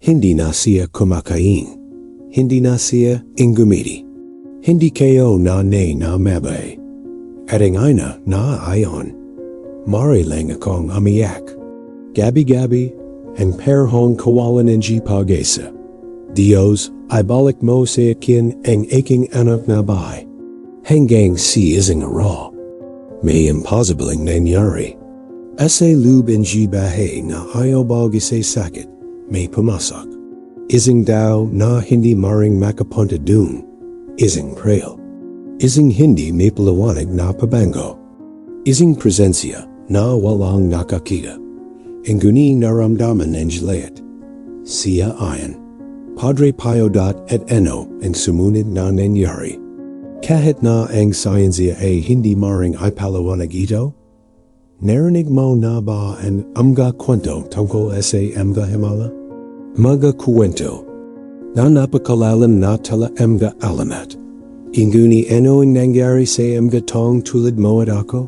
Hindi na siya kumakain. Hindi na siya ingumiti. Hindi kayo na mabay. At ang ina na ayon. Mari lang akong umiyak. Gabi-gabi, ang perhong kawalan ng pag-asa. Dios, ibalik mo sa akin ang aking anak na bahay. Hanggang si isang raw. May impossibling nangyari. Asa loob ng bahay na ayaw bagay sa sakit, may pumasok. Isang daw na hindi maring makapunta dun. Isang trail. Isang hindi may paliwanag na pabango. Isang presensya na walang nakakita. Ang guni naramdaman ng layat. Siya ayon. Padre Pio at Eno ang sumunod na nangyari. Kahit na ang sciensia ay hindi maring ipaliwanag ito, narinig mo na ba ang mga kwento tungkol sa mga himala? Mga kwento na napakalalim na tala mga alamat. Inguni ano ang nangyari sa mga tong tulad mo at ako?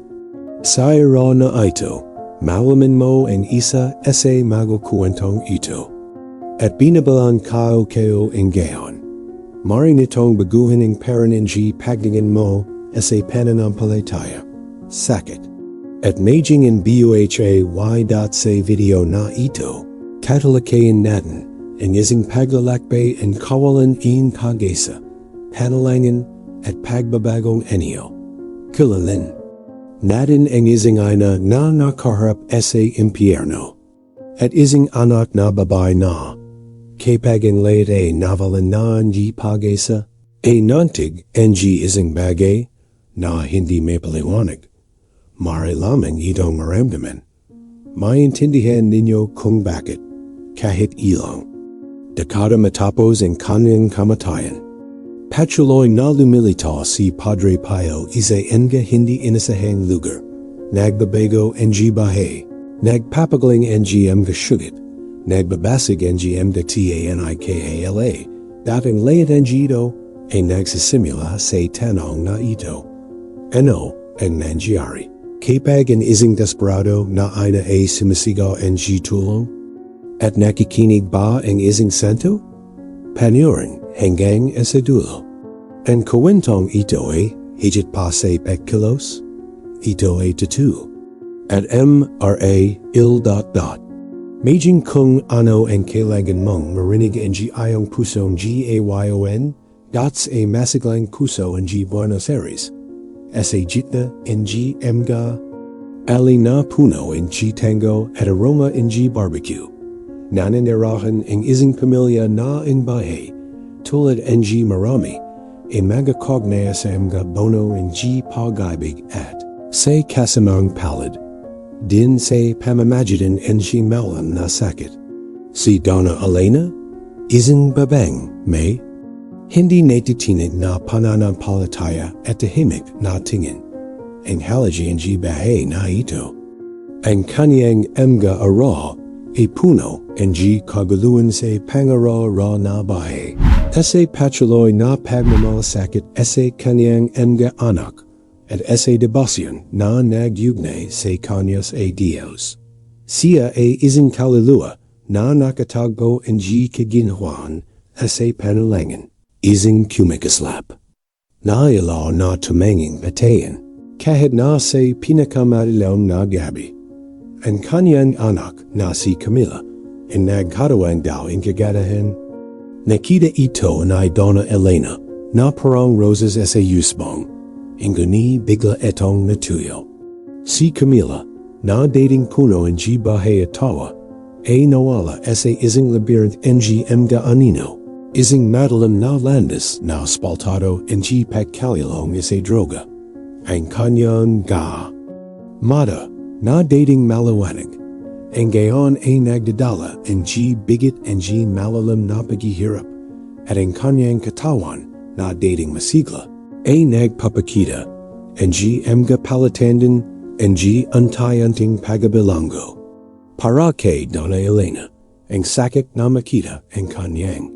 Sa ira na ito, malaman mo ang isa sa mga kwentong ito. At binabalan kayo ang gayon. Maring nitong baguhin ang paraninji pagdingin mo sa Pananampalataya. Sakit. At maging in buhay sa video na ito, katalakayin natin ang isang paglalakbay ang kawalan in kagesa, panalangin at pagbabagong anyo. Kulalin. Natin ang isang ina na nakaharap sa impyerno. At isang anak na babae na kapag ang layat ay navalan na ang pag-asa, ay nantig ang isang bagay na hindi may paliwanag. Mari lamang itong maramdaman. Maintindihan ninyo kung bakit, kahit ilang. Dekada matapos ang kanyang kamatayan. Patuloy na lumilitaw si Padre Pio isa nga hindi inasahang lugar. Nagbabago ang bahay. Nagpapagaling ang mga sugat. Nagbabasig ang mga tanikala. Dating layat ang ito ay nagsisimula sa tanong na ito. Ano ang nangyari? Kapag ang isang desperado na ina ay sumisigaw ang tulong? At nakikinig ba ang isang santo? Panurin hanggang sa dulo. Ang kwentong ito ay higit pa sa pagkilos. Ito ay totoo. At Maging kung ano ang kailangan mong marinig ang iyong pusong gayon, dots a masiglang puso ang Buenos Aires. Sa gitna ang mga ali na puno ang tango at aroma ang barbecue. Naninirahan ang isang pamilya na ang bahay, tulad ang marami, ang mga kognaya sa mga bono ang pag-ibig at sa kasamang palad. Din sa pamamagitan ang malam na sakit. Si Donna Elena, isang babang may hindi natitinig na pananampalataya at tahimik na tingin. Ang halaji ang bahay na ito. Ang kanyang mga araw ay puno ang kaguluhan sa pangaraw na bahay. Sa patuloy na pagmamalasakit sa kanyang mga anak. At sa debasyon na nagyugnay sa kanyas ay Dios. Siya ay isang kaluluwa na nakatagpo ang kaginhawan sa panalangin. Isang kumikaslap. Nailaw na tumanging patayin, kahit na sa pinakamadilaw na gabi. Ang kanyang anak na si Camila ang nagkarawang daw ang kagadahan. Nakita ito na Donna Elena na parang roses sa yusbong. Inguni bigla etong natuyo. Si Camila, na dating puno ang bahay at tawa, ay nawala sa isang labyrinth ng mga anino. Isang madalam na landas na spaltado ang pagkalilong sa droga. Ang kanyang mata na dating malawanag. Ang gayon ay nagdadala ang bigit ang malalam na paghihirap. At ang kanyang katawan na dating masigla. Ay nagpapakita ang mga palatandan ang untayanting pagabilango. Para kay Donna Elena, ang sakit na makita ang kanyang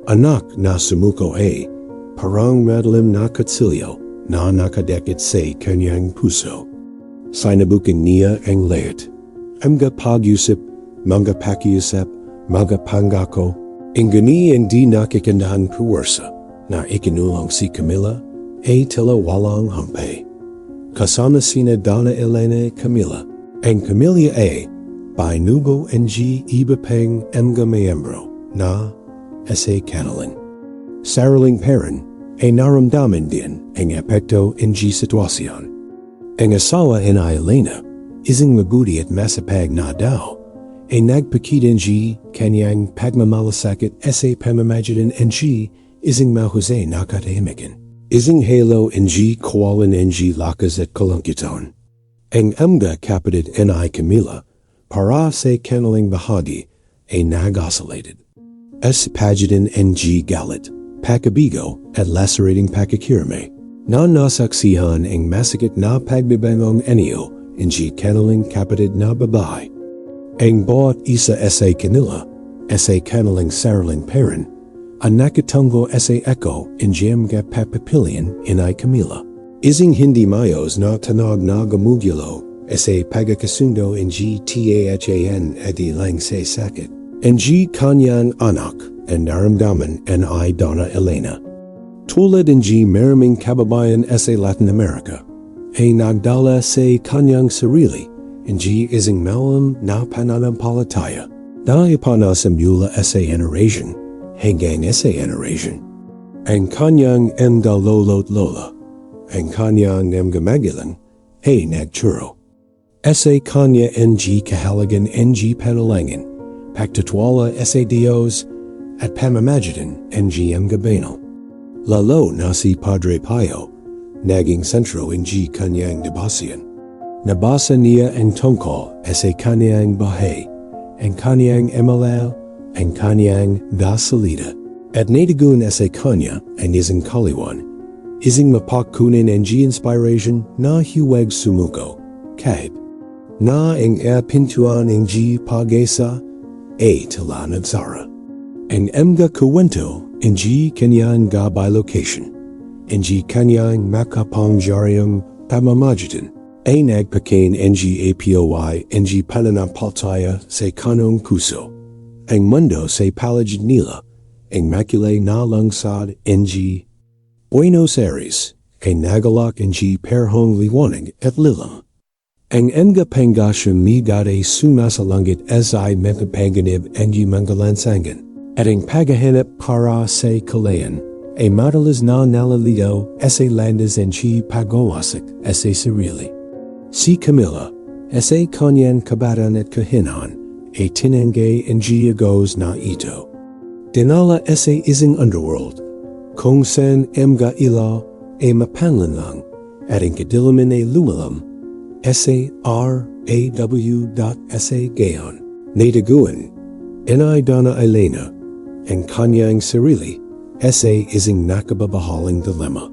anak na sumuko ay parang madalim na kutsilyo na nakadekit sa kanyang puso. Sinabukan niya ang layat, mga pag-usap, mga pakiusap, magapangako, ingani hindi nakikandahan puwersa, na ikinulong si Camila, tila walang humpay. Kasama sina Donna Elena Camila, ang Camilla by Nubo ng iba pang mga miyembro na sa kanilang sariling parent naramdaman din ang epekto ng sitwasyon. Ang asawa na Elena isang mabuti at masipag na daw nagpakita ng kanyang pagmamalasakit sa pamamagitan ng isang mahusay na katahimikan. Isang halo ng kawalan ng lakas at kalungkitan. Ang mga kapatid na Camila para sa kanilang bahagi nag-isolated. As pagitan ng galit, pakabigo at lacerating pakikirame, na nasaksihan ang masakit na pagbibangong anyo ng kanilang kapatid na babae. Ang bawat isa sa kanila, sa kanilang sariling parent, ang nakatango sa echo ng mga papapilian na Camila. Isang hindi mayos na tanag na gamugyalo sa pagkakasundo ng TAHAN at ilang sa sakit. Ang kanyang anak ang naramdaman na Donna Elena. Tulad ng maraming kababayan sa Latin America, nagdala sa kanyang sarili ng isang malam na pananampalataya na ipanasa mula sa generation hanggang sa generation. Ang kanyang mga lolo't lola, ang kanyang mga magulang nagturo. Sa kanya ng kahalagan ng panalangin, pagtutwala sa Diyos at pamamagitan ng mga banal. Lalo na si Padre Pio, naging sentro ng kanyang debasyon. Nabasa niya ang tungkol sa kanyang buhay, ang kanyang emalal, ang kanyang gasolida, at natagun sa kanya ang isang kaliwan, isang mapagkunan ng inspiration na huwag sumuko, kahit na ang pintuan ng pag-asa tila nagsara. Ang mga kuwento ng kanyang gabay location, ang kanyang makapangjaryang pamamagitan, nagpakain ng APOY ng Pananampalataya sa kanong puso. Ang mundo sa paligid nila, ang makulay na lungsod ng Buenos Aires, ay nagalak ng perhong liwanag at lilam. Ang mga pangasyong migate sumasalangit sa mga panganib ng mga lansangan, at ang paghahanap para sa kalayan, ay madalas na nalalito sa landas ng pagawasak sa sarili. Si Camila, sa kanyang kabatan at kahinaan, ay tinanggay ng agos na ito. Dinala sa isang underworld, kung saan mga ilaw ay mapanlanlang at ang kadilaman ay lumalam, sa gayon. Nataguan, na Donna Elena, ang kanyang sarili, sa isang nakababahalang dilemma.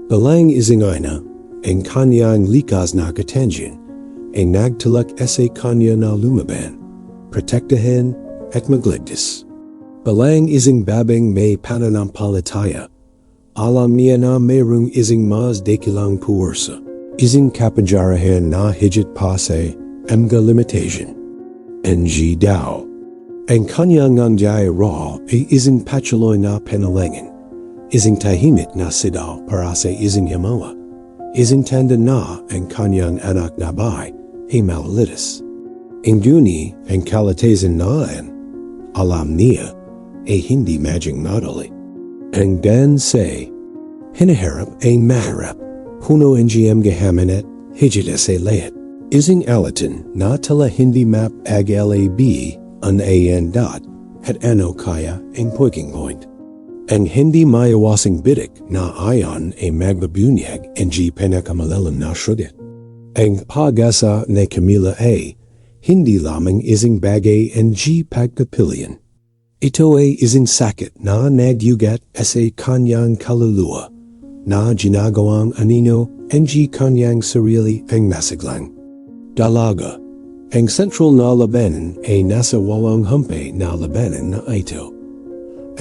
Balang isang ina, ang kanyang likas na katangian, ay nagtalak sa kanya na lumaban, protektahan at magligtas. Balang isang babang may pananampalataya, alam niya na mayroong isang mas dakilang puwersa, isang kapangyarihan na higit pa sa mga limitation. Ng daw, ang kanyang angjay raw ay isang patuloy na panalangin, isang tahimik na sidaw para sa isang himala, isang tanda na ang kanyang anak na bay ay malilitas. Ang duni ang kalatasan naan, alam niya ay hindi madyang madali. Ang dan say, hinaharap ay maharap, puno ang gahaman at higit sa lahat. Isang alatan na tala hindi map ag-lab an dot at ano kaya ang poiking point. Ang hindi mayawasing bidik na ayon ay magbabunyag ang panakamalalam na sugat. Ang pag-asa na Camila hindi lamang isang bagay ang pagpapilian. Ito ay isang sakit na nagyugat sa kanyang kaluluwa na ginagawang anino ang kanyang sarili ang masiglang. Dalaga, ang central na labanan ay nasa walong humpay na labanan na ito.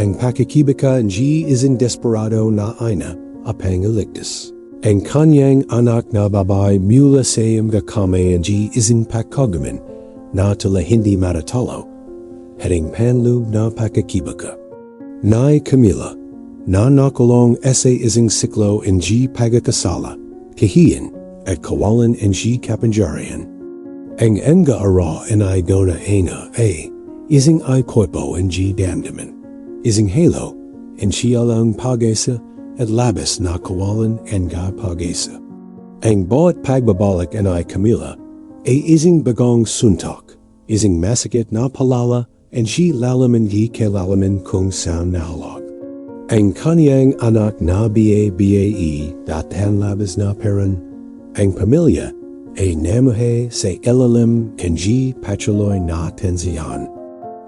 Ang pakikibaka ng isang desperado na ina apang iligtas. Ang kanyang anak na babae mula sa mga kamay ng isang pagkagaman na tila hindi matatalo, heading panlub na pakakibaka. Nai Camila, na nakulong ese ising siklo in G pagakasala, kahiyan at kawalan in G kapanjarian. Ang enga ara en I dona ana a, ising I koipo in G damdaman, ising halo in Chialang pagesa at labis na kawalan en ga pagesa. Ang bawat pagbabalik en I Camila, a ising bagong suntok, ising masakit na palala and G lalaman gi kelalaman kung sound nahalog. Ang kanyang anak na bae datan labis na peran, ang pamilya ay namuhe sa ilalim kanji patuloy na tenzian.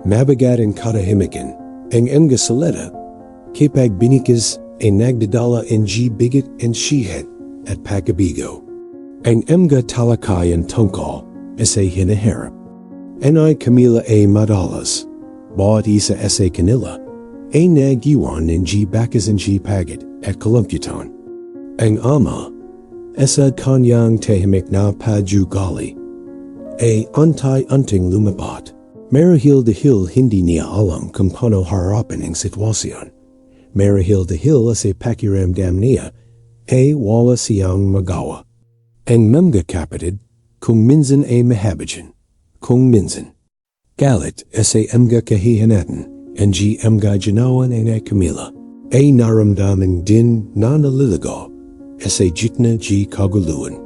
Mabigat ang katahimikan, ang mga saleta, kipag binikas ay nagdadala ng bigat and shihet at pagabigo. Ang mga talakayan tungkol ay hinaharap. Anay Camila ay madalas, bawat isa ay kanila, ay nagyuan ng bakas and pagad at kalumputan. Ang ama, esad kanyang tahimik na pajugali, ay antay-anting lumabat. Marahil dahil hindi niya alam kung paano harapan ang sitwasyon. Marahil dahil sa pakiramdam niya, ay wala siyang magawa. Ang mga kapatid, kung minsan ay mahabagin, kung minsan. Galit sa mga kahihinatan, ang mga ginawan ay Camila, ay naramdaman din na naliligaw sa jitna kaguluhan.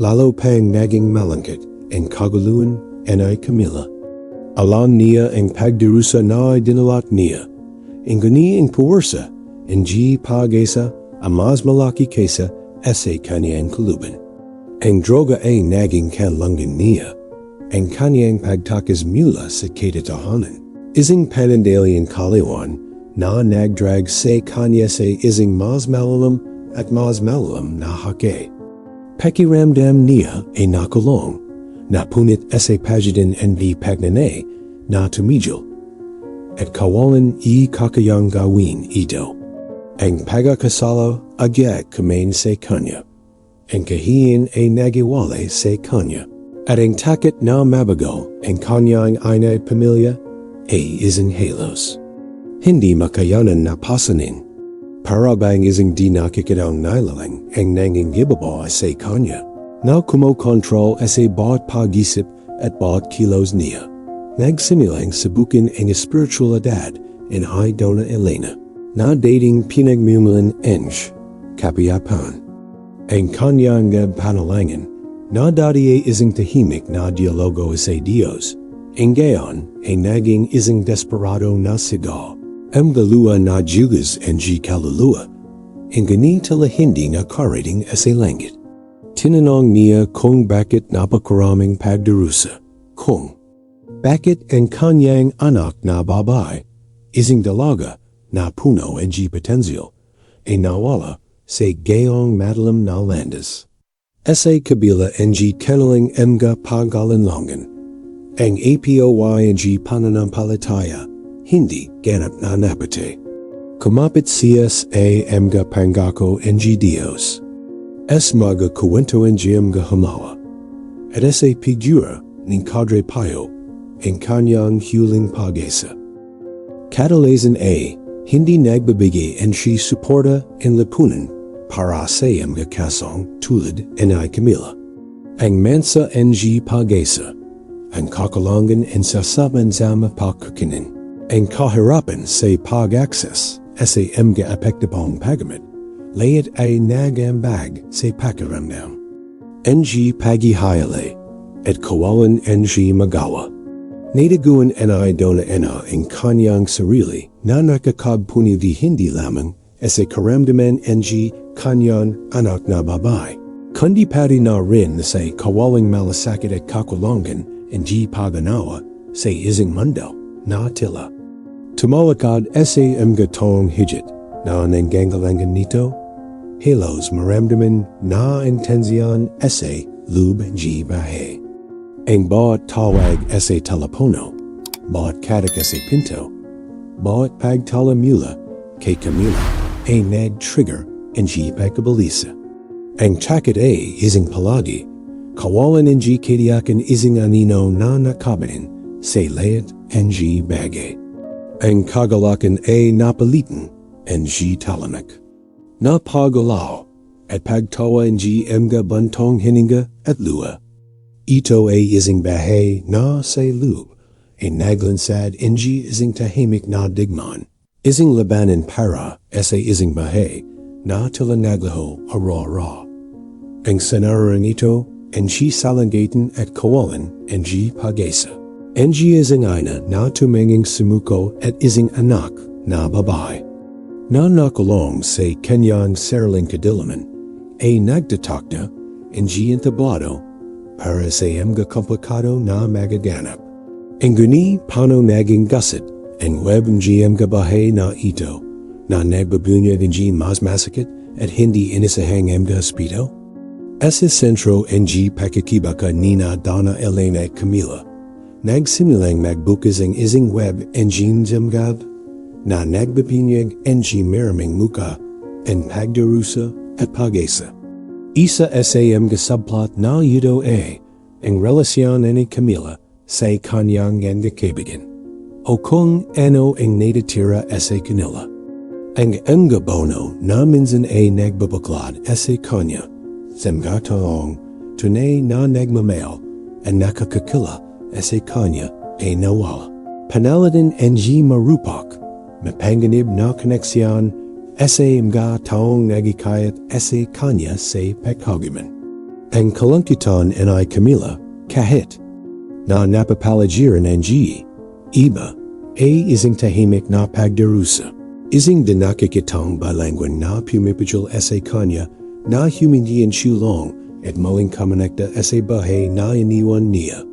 Lalo pang naging malangkit ang kaguluhan ay Camila. Alam niya ang pagdirusa na dinalak niya, ang gani ang puwersa, ang pagesa ang mas malaki kaysa sa kanyang kuluban. Ang droga ay naging kalangin niya, ang kanyang pagtakas mula sa katatahanan. Ising panandalian kaliwan na nagdrag sa kanya sa ising mas malalam at mas malalam na hake. Pakiramdam niya ay nakulong, napunit sa pagidan and pagnanay na tumigil, at kawalan kakayang gawin ito. Ang pagkakasala agad kumain sa kanya, ang kahiyan ay nagiwalay sa kanya, at ang takot na mabagal ang kanyang inay pamilya ay isang halos. Hindi makayanan na pasanin, para bang isang di nakikitang nilalang ang nanging ibaba sa kanya, na kumokontrol sa bawat pag-isip at bawat kilos niya. Nagsimulang subukin ang espiritualidad in Hay Dona Elena, na dating pinagmumulan enj, kapiyapan. Ang kanyang panalangin, na dati ay isang tahimik na dialogo sa Diyos, ang gayon ay naging isang desperado na sigaw. Ang dalua na jugas ang kaluluwa, ang gani tala hindi na karating sa langit. Tinanong niya kung bakit napakaraming pagdarusa, kung bakit ang kanyang anak na babae, isang dalaga na puno ang potensyal, ay nawala sa gayong madalam na landas. Sa kabila ang kanalang mga pagalinlangan, ang APOY ang Pananampalataya, hindi ganap na napate. Kumapit siya sa mga pangako ng Diyos. Mga kuwento ng mga hamawa. At sa figura ng Padre Pio, ang kanyang huling pag-asa. Kadalasan hindi nagbibigay ang suporta ang lipunan para sa mga kasong tulad ng Camila. Ang mensa ng pag-asa, ang kakalangan ang sasaman-sama pagkakanin, ang kahirapan sa pag-access sa mga apektibong pagamit, layat ay nagambag sa pakiramdam. Ang paghihayalay at kawalan ang magawa. Nataguan ay dona ang kanyang sarili na nakakabpuni di hindi lamang sa karamdaman ang kanyang anak na babae. Kundi pati na rin sa kawalang malasakit at kakulangan ang paganawa sa isang mundo na tila. Tumalakad sa mga tong higit na nanganggalangan nito, halos maramdaman na intensyon sa loob bahay. Ang bawat tawag sa telepono, bawat katak sa pinto, bawat pagtalamula kay Camila ay nag-trigger ang pagkabalisa. Ang takot ay isang palagi, kawalan ng katiyakan isang anino na nakabanin sa layat NG bagay. Ang kagalakan ay napalitan NG talanak. Na pagalaw at pagtawa NG mga bantong hininga at lua. Ito ay ising bahay na say lub. A naglansad NG ising tahimik na digman. Ising labanan para sa ising bahay na tila naglaho ara. Ang sanaran ito NG salangatan at kawalan NG pagesa. NG ising ina na tumenging sumuko at ising anak na babae. Na nakulong sa kanyang sariling kadilaman ay nagtatakda NG entablado para sa mga komplikado na magaganap. Ang guni pano naging gasit ang web NG mga bahay na ito na nagbabunyag NG mas masakit at hindi inisahang mga hospital. Ese centro NG pakikibaka Nina Donna Elena Camila. Nagsimulang magbukising ising web NG Jemgab na nagbabinyag NG maraming muka and pagdarusa at pagesa. Isa SAM ga subplot na yudo ang relasyon ni Camila sa kanyang nga kaibigan. O kung ano ang natatira sa kanila. Ang mga bono na minsan ay nagbabaklad sa kanya. Semgatong tunay na nagmamail at nakakakila sa kanya ay nawala. Panalatin NG marupak, mapanganib na koneksyon sa mga taong nagikayat sa kanya sa pagkaguman. Ang kalangkitan ay Camila kahit na napapalagiran NG, iba ay ising tahimik na pagdarusa. Ising dinakikitang balangwan na pumipigil sa kanya na humindihan shulong at maling kamanekta sa bahay na iniwan niya.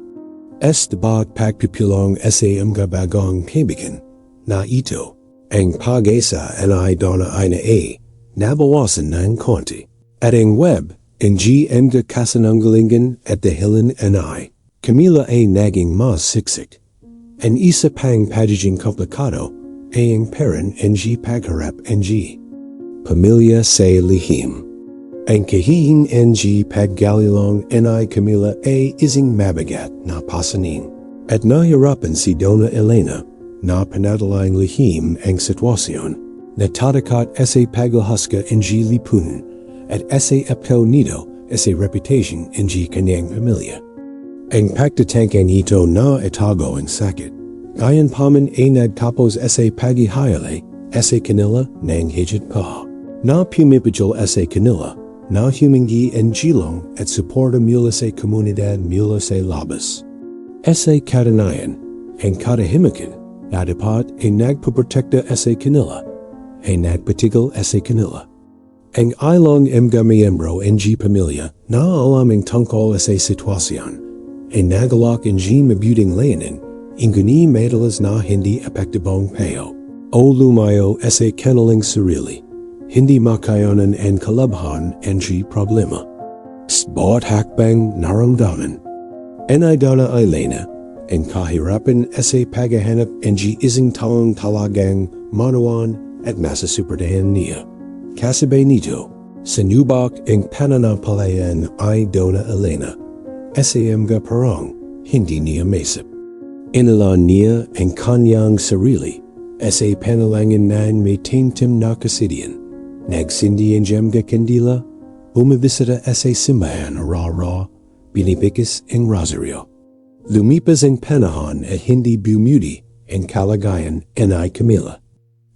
Estbag pagpipilong sa mga bagong kaibigan na ito. Ang pag-asa ay dona ay na nabawasan ng konti. At ang web, NG mga kasananggalingan at dahilan ay Camila ay naging mas siksik. Ang isa pang pagiging komplikado ay ang parent NG pagharap NG. Pamilya sa lihim. Ang kahihing NG paggalilong ay Camila ay ising mabigat na pasanin. At nahirapan si Donna Elena na panadalang lihim ang sitwasyon. Natatakat sa paglahaska NG lipunan at sa apko nito sa reputation NG kanyang pamilya. Ang pagtatangkan ito na itago ang sakit. Ayon paman ay nagtapos sa paghihayalay sa kanila ng higit pa. Na pumipigil sa kanila na humingi ang gilong at suporta mula sa komunidad mula sa labas. Sa katanayan, ang katahimikan na dapat ay nagpaprotekta sa kanila ay nagpatigil sa kanila. Ang ilang mga miyembro NG pamilya na alaming tungkol sa sitwasyon ay nagalak NG mabuting layanin inguni madalas na hindi epektibong payo o lumayo sa kanilang sarili. Hindi makayanan ang kalabhan NG problema. Bawat hakbang naramdaman. Ay Donna Elena, ang kahirapan sa paghahanap NG isang taong talagang manawan at masasuperdahan niya. Kasabay nito, sanubak ang Pananampalataya ay Donna Elena. Sa mga parang hindi niya maisip. Inilan niya ang kanyang sarili sa panalangin ng may taimtim na kasidian. Nagsindi ang mga kandila, bumibisita sa simbahan ara, binibigis ang rosaryo. Lumipas ang panahon at hindi bumudi ang kalagayan ay Camila.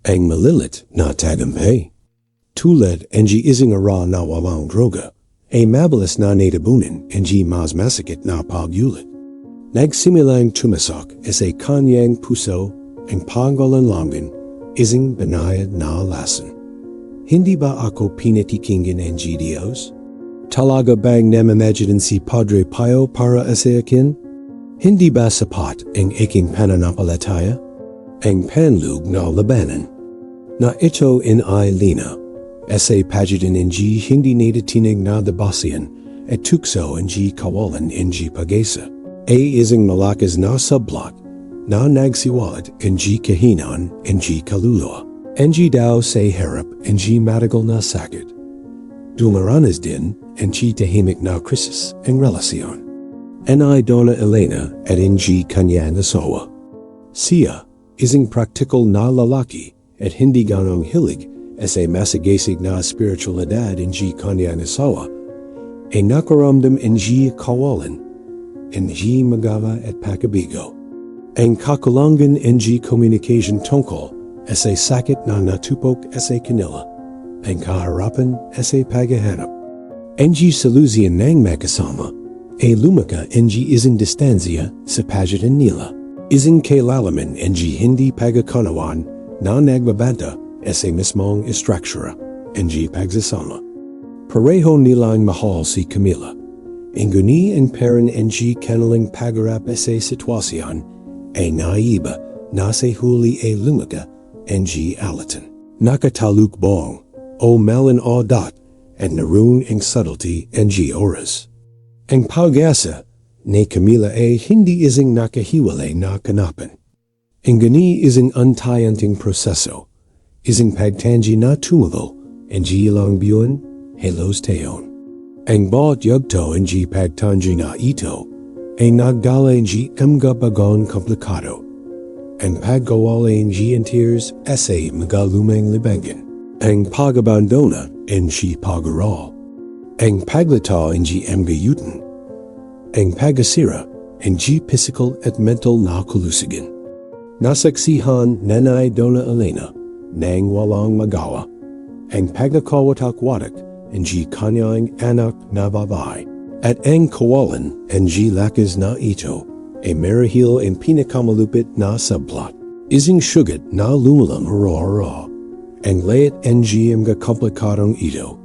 Ang malilit na tagumpay. Tulad ang ising ara na walang droga, ay mabilis na natabunan ang mas masakit na pagyulit. Nagsimulang tumasak sa kanyang puso ang panggalanlangan ising banayad na lason. Hindi ba ako pinatikinggan ng Diyos? Talaga bang namamagitan si Padre Pio para sa akin? Hindi ba sapat ang aking pananampalataya? Ang panlug na labanan. Na ito ay lina. Sa pagitan ng hindi natatinig na dabasian at tukso ng kawalan ng pagesa. Ay isang malakas na subplot na nagsiwalat ng kahinan ng kaluluwa. NG daw sa harap NG matagal na sakit. Dumaranas din NG tahimik na krisis ang relasyon. Ay Donna Elena at NG kanya nasawa. Siya, ising praktikal na lalaki at hindi ganong hilig as a masigasig na spiritualidad ng kanyang asawa, ay nakaramdam ng kawalan, ng magawa at pagkabigo. Ang kakulangan ng communication tungkol as a sakit na natupok as a kanila, ang kaharapan as a paghahanap. Ng solution ng makasama, ay lumaka ng isang distansya sa pagitan nila. Isang kailalaman ng hindi pagkakanawan na nagbabanta as a mismong istruktura ng pagsasama. Pareho nilang mahal si Camila. Inguni ang parang ng kanilang pagharap sa sitwasyon ay naiba na sa huli ay lumaka ng alatan. Nakatalukbong o malan o dot at naroon ang subtlety ng oras. Ang pag-asa ni Camila ay hindi isang nakahiwalay na kanapan. Ang gani isang untayanting proseso, isang pagtangi na tumulo, ang ilang buwan, halos tayon. Ang bawat yugto ang pagtangi na ito, ay nagdala ang kamgabagon komplikado. Ang paggawala ang tears ay magalumang libangan. Ang pag-abandona ang pag-aral. Ang paglita ang gayutan. Ang pagasira ang physical at mental na kulusigan. Nasaksihan nanay Dona Elena nang walang magawa. Ang pagkakawatak-watak ang kanyang anak na babae. At ang kawalan ang lakas na ito ay marahil ang pinakamalupit na subplot. Isang sugat na lumalang haro-haro. Ang layat ang mga komplikadong ito.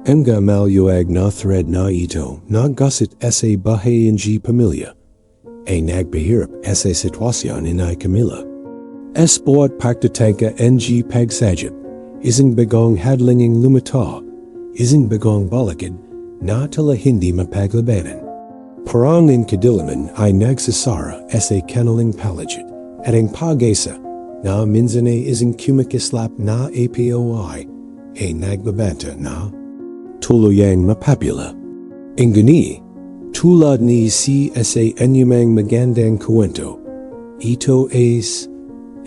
Ang malyuag na thread na ito nagasit sa bahay ng pamilya ay nagbahirap sa sitwasyon ni Camila. Bawat pagtatangka ng pagsadip, isang bagong hadlinging lumita, isang bagong balakid na tala hindi mapaglabanan. Parang ang kadilaman ay nagsasara sa kanilang palagid at ang pag-asa na minsan ay isang kumikislap na APOI ay nagbabanta na tuluyang mapapula. Ang gani, tulad ni sa anyumang magandang kwento, ito is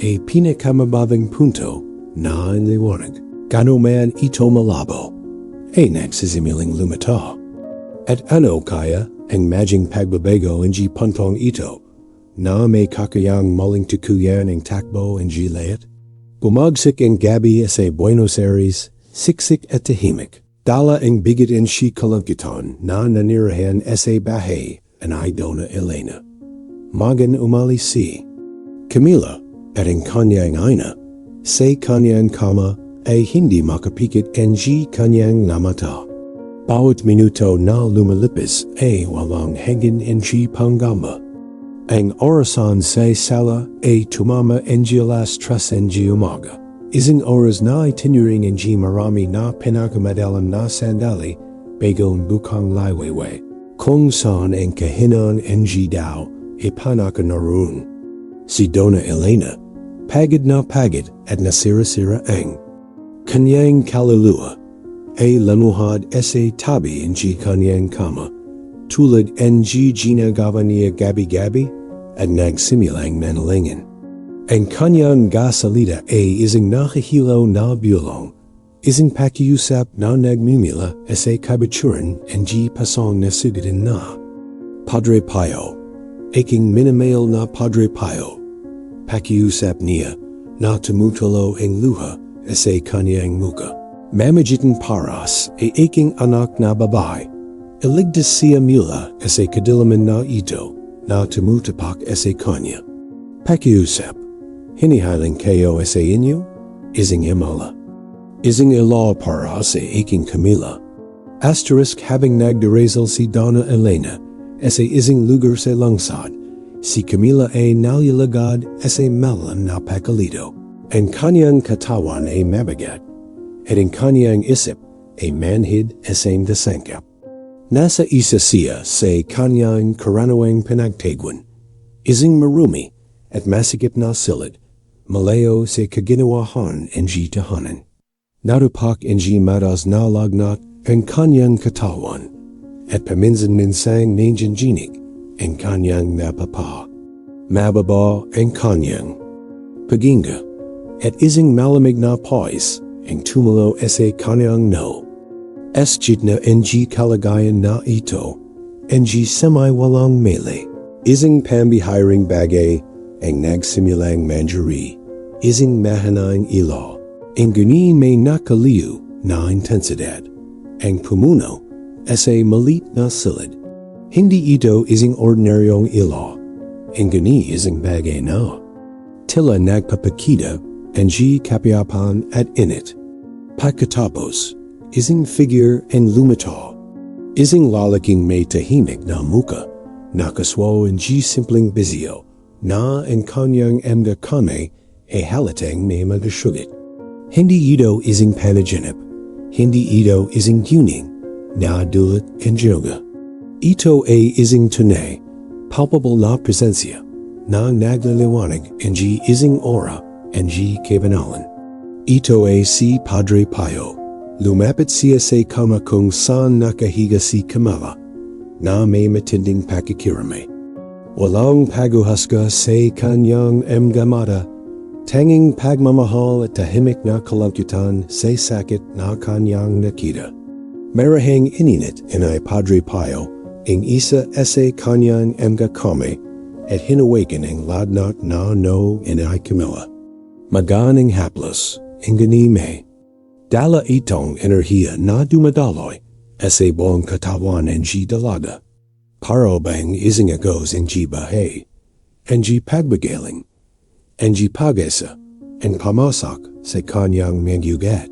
a pinakamababang punto na liwanag. Gano man ito malabo, ay nagsisimiling lumita. At ano kaya ang maging pagbabago ng puntong ito na may kakayang maling tukuyan ang takbo ng layat? Bumagsik ang gabi sa Buenos Aires, siksik at tahimik. Dala ang bigat ang kalangkitan na nanirahan sa bahay ni Dona Elena. Magan umali si Camila at ang kanyang ina sa kanyang kama ay hindi makapikit ang kanyang namata. Bawat minuto na lumalipis ay walang hangin ang panggamba. Ang orasan sa sala ay tumama ang alas 3 ng umaga. Isang oras na itinuring ang marami na pinakamadalang na sandali bago bukang liwayway. Kung saan ang kahinan ng daw ipanakanaroon. Si Dona Elena, pagod at nasira-sira ang kanyang kaluluwa ay lamuhad sa tabi ng kanyang kama. Tulad ng ginagawa niya gabi-gabi at nagsimilang manalangin. Ang kanyang gasalita ay isang nakahilaw na bulong, isang pakiusap na nagmimila sa kabituran ng pasong na sugatin na. Padre Pio, aking minamail na Padre Pio, pakiusap niya na tumutulo ang luha sa kanyang muka. Mamagitan paras ay aking anak na babae, iligtas siya mula sa kadilaman na ito na tumutapak sa kanya. Pakiusap, hinihaling kayo sa inyo, isang himala. Isang ilaw para sa aking Camila. Asterisk habang nagdarasal si Dona Elena sa isang lugar sa langsad, si Camila ay nalalagad sa malam na pakalito. Ang kanyang katawan ay mabigat, at ang kanyang isip ay manhid sa dasangkap. Nasa isa siya sa kanyang karaniwang pinagtagwan, isang marumi at masikip na silid, malayo sa kaginawahan ng tahanan. Narupak ng maras na lagnat ang kanyang katawan, at paminsan-minsang nandiyanjinig ang kanyang napapa. mababa ang kanyang paginga, at ising malamig na pawis ang tumulo sa kanyang no. Esjit na ng kalagayan na ito, ng semi-walang mele, ising pambihiring bagay ang nagsimulang manjari, ising mahanang ilo, ang guni may nakaliw na intensidad, ang pumuno sa malit na silid. Hindi ito ising ordinaryong ilo, ang guni ising bagay na. Tila nagpapakita ang kapiyapan at init. Pagkatapos, ising figure and lumito. Ising lalaking may tahimik na muka, nakaswo ang simpleng bizyo, na ang kanyang mga kame ay halatang may magasugat. Hindi ito ising panaginip, hindi ito ising tuning, na dulot ang droga. Ito ay ising tunay, palpable na presensya, na nagliliwanag ang ising aura ang kabanalan. Ito ay si Padre Pio. Lumapit siya sa kama kung saan nakahiga si Kamala, na may matinding pakikirame. Walang paguhasga sa kanyang mga mata, tanging pagmamahal at tahimik na kalamputan sa sakit na kanyang nakita. Marahang ininit inay Padre Pio ang isa sa kanyang mga kame at hinawakan ang ladnat na no inay Camilla. Maganing haplos, ang ganime. Dala itong enerhiya na dumadaloy sa buong katawan ng dalaga. Paro bang ising agos ang bahay, ang pagbagaling, ang pagesa, ang pamasak sa kanyang magyugat.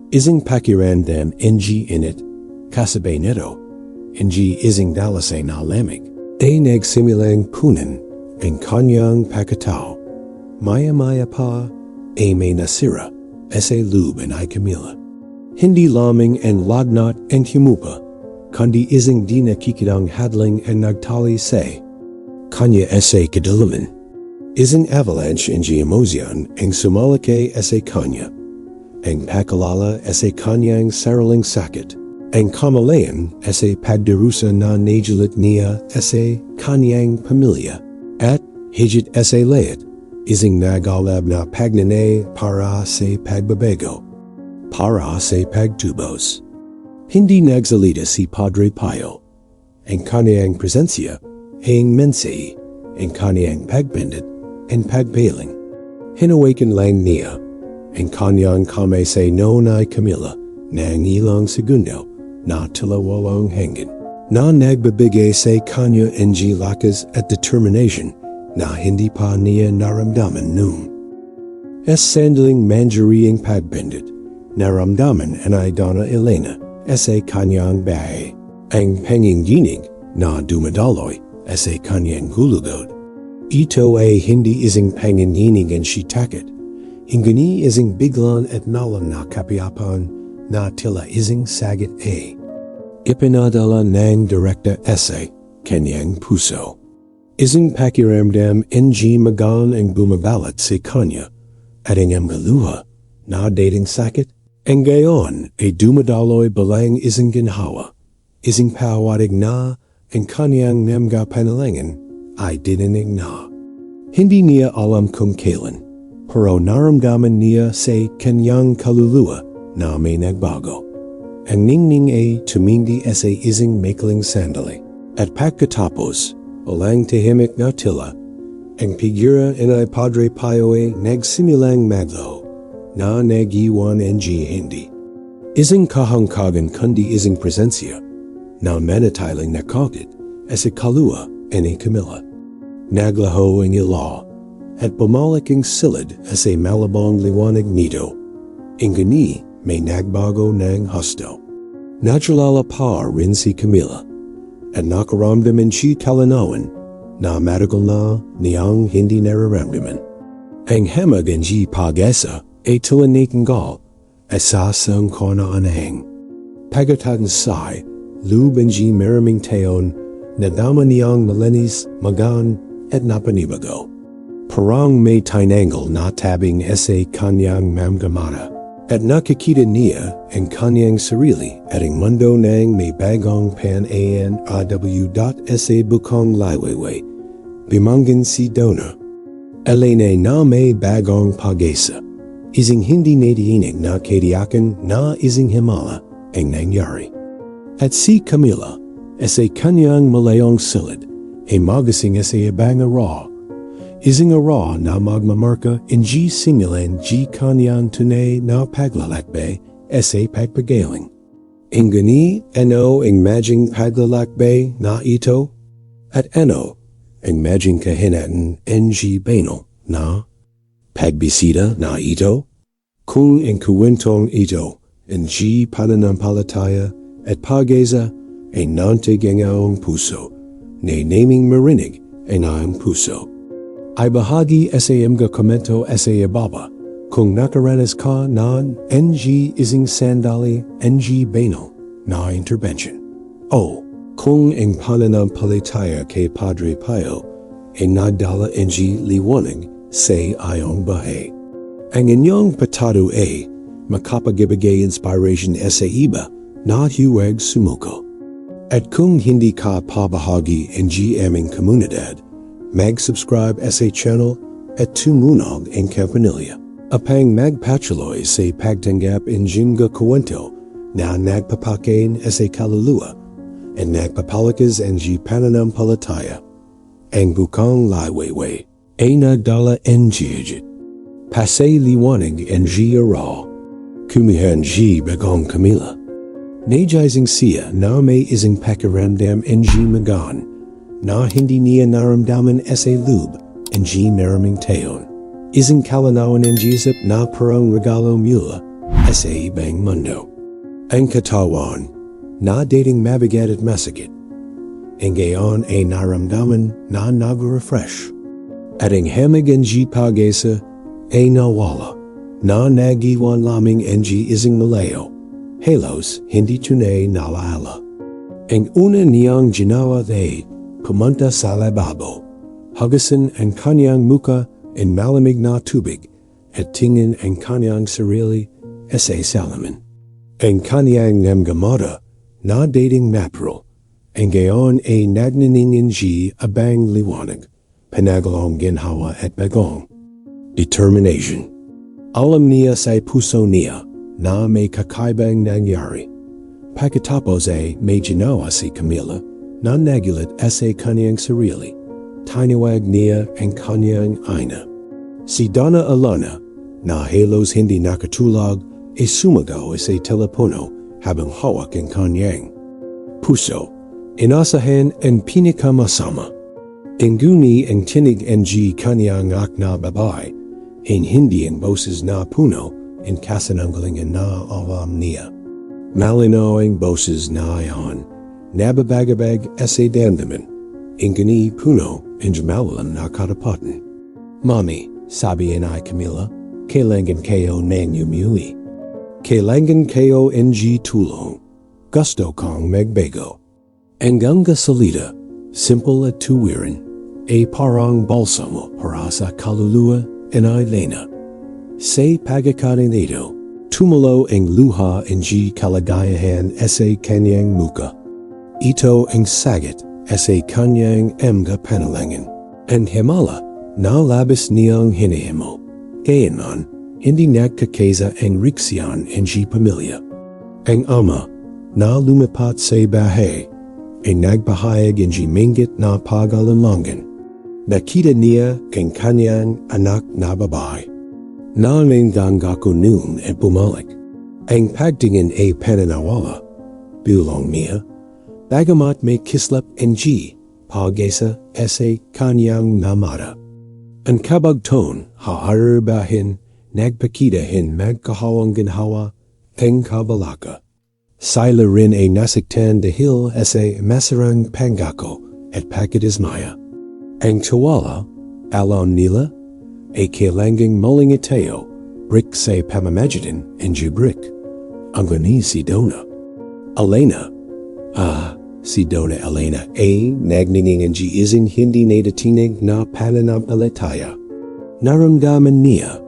Ising pakirandam ang init, kasabay nito, ang ising dalasay na lamig. Ay nagsimulang punan ang kanyang pagkatao. Maya-maya pa ay may nasira sa loob ay Camilla. Hindi lamang ang ladnat ang humupa, kundi ising di nakikitang hadlang ang nagtali sa kanya sa kadalaman. Ising avalanche ang emosyon ang sumalaki sa kanya, ang pakalala sa kanyang sariling sakit, ang kamalayan sa pagdarusa na najulit niya sa kanyang pamilya, at higit sa layat, ising nagalab na pagnanay para sa pagbabago, para sa pagtubos. Hindi nagsalita si Padre Pio. Ang kanyang presensya ay ang mensahe, ang kanyang pagbendit, and pagpaling. Hinawakan lang niya ang kanyang kamay sa nonay Camilla na ang ilang segundo na tilawalong hangin, na nagbibigay sa kanya ang lakas at determination na hindi pa niya naramdaman noon. Sandaling manjari ang pagbendit, naramdaman anay Donna Elena sa kanyang bahay. Ang panginginig na dumadaloy sa kanyang hulugod. Ito ay hindi ising panginginig ang shitakit. Ingani ising biglan at nalang na kapiyapan na tila ising sagit ay. Ipinadala ng direkta sa kanyang puso. Ising pakiramdam magan ang bumabalat sa kanya at ang luha na dating sakit. Ang gayon ay dumadaloy balang ising ginhawa, ising pawadig na ang kanyang mga panalangin ay dininig na. Hindi niya alam kung kailan, pero naramdaman niya sa kanyang kaluluwa na may nagbago. Ang ningning ay tumindi sa ising maikling sandali, at pagkatapos, walang tahimik na tila, ang figura inay Padre Pio ay nagsimulang maglo, na nagiwan ng hindi. Ising kahangkagan kundi ising presensya, na manatiling nakagit sa kalua ni Camilla. Naglaho ang ilo, at bumalik ang silid sa malabong liwanag nito. Ingani may nagbago ng husto. Naturala pa rin si Camilla, at nakaramdaman siya kalanawan na matagal na niyang hindi nararamdaman. Ang hamag ang pag-asa ay tulanitanggal sa sang kauna-anahang. Pagkatapos say, loob ang maraming taon na dama niyang malinis, magan at napanibago. Parang may tinangle na tabing sa kanyang mamgamana. At nakikita niya ang kanyang sarili at ang mundo ng may bagong pan-aw.sa bukong liwayway Bimangin si Dona. Elene na may bagong pagesa. Ising hindi nadiinig na kadiakan na ising himala ang nangyari. At si Camila, ese kanyang malayong silid, ay magasing ese ibang raw. Ising raw na magmamarka in G simulan G kanyang tunay na paglalakbay ese pagpagaling. Ingani eno ang maging paglalakbay na ito, at eno ang maging kahinatan ng banal na pagbisita na ito. Kung ang kuwentong ito ang Pananampalataya at pag-asa ay nantig ang iyong puso, na naming marinig ang iyong puso. Ay bahagi sa mga komento sa ibaba kung nakaranas ka ng ising sandali banal na intervention. O kung ang pananampalataya kay Padre Pio ay nagdala liwanag sa iyong buhay. Ang inyong patado ay makapagibigay inspiration sa iba na huwag sumuko. At kung hindi ka pabahagi ng aming komunidad, mag-subscribe sa channel at tumunog ang campanilla. Upang magpatuloy sa pagtanggap ng mga kwento na nagpapakain sa kaluluwa at nagpapalakas ang pananampalataya. Ang bukang liwayway ay nagdala ng jijit. Pasay liwanag ang raw. Kumihan bagong Camila. Najaising siya na may isang pakiramdam ng magan, na hindi niya naramdaman sa loob ang maraming taon. Isang kalanawan ng isip na parang regalo mula sa ibang mundo. Ang katawan na dating mabigat at masakit. Ang gayon ay naramdaman na nag-refresh. At ang hamig ang pag-asa ay nawala, na nag-iwan lamang ang isang malayo, halos hindi tunay na alaala. Ang una niyang ginawa ay pumunta sa lababo, hugasan ang kanyang muka in malamig na tubig at tingnan ang kanyang sarili sa salamin. Ang kanyang namgamada na dating mapro, ang gayon ay nagnaningin abang liwanag, panagalong ginhawa at bagong determination. Alam niya sa puso niya na may kakaibang nangyari. Pagkatapos ay may ginawa si Camila na nagulat sa kanyang sarili. Tinawag niya ang kanyang ina. Si Donna Alana na halos hindi nakatulog ay sumagaw sa telepono habang hawak ang kanyang puso. Inasahan ang pinakamasama. Inguni ang tinig ng kanyang anak na babae. In hindi ang boses na puno in kasananggalingan na alam niya. Malinaw ang boses na ayon, nababagabag sa damdamin, ingani puno in malalam na katapatan. Mami, sabi ay Camila, kailangan kayo ng yumuli. Kailangan kayo ng tulong. Gusto kong magbago. Hanggang salida, simple at tuwiran, ay parang balsamo para sa kaluluwa and Elena. Say pagkakanin ito, tumulo ang luha ng kalagayahan sa kanyang muka. Ito ang sagat sa kanyang mga panalangin. Ang himala na labis niyang hinihimo. Gayunman, hindi nagkakaisa ang riksyan ng pamilya. Ang ama na lumipat sa bahay ay nagpahayag ng minggit na pag-alinlangan. Nakita niya kang kanyang anak na babae. Nanganggang ako noon at bumalik. Ang pagtingin ay pananawala. Bulong niya, bagamat may kislap ng pag-asa sa kanyang namada. Ang kabagton, haharbahin, nagpakitahin magkahawang ginhawa, ang kabalaka. Sila rin ay nasaktan dahil sa masarang pangako at pagkadismaya. Ang tiwala, alam nila, ay kailangang maling tayo, brick sa pamamagitan ng brick. Ang gani si Donna. Elena, si Donna Elena ay nagningin ng isang hindi nadatinig na pananampalataya. Naramdaman niya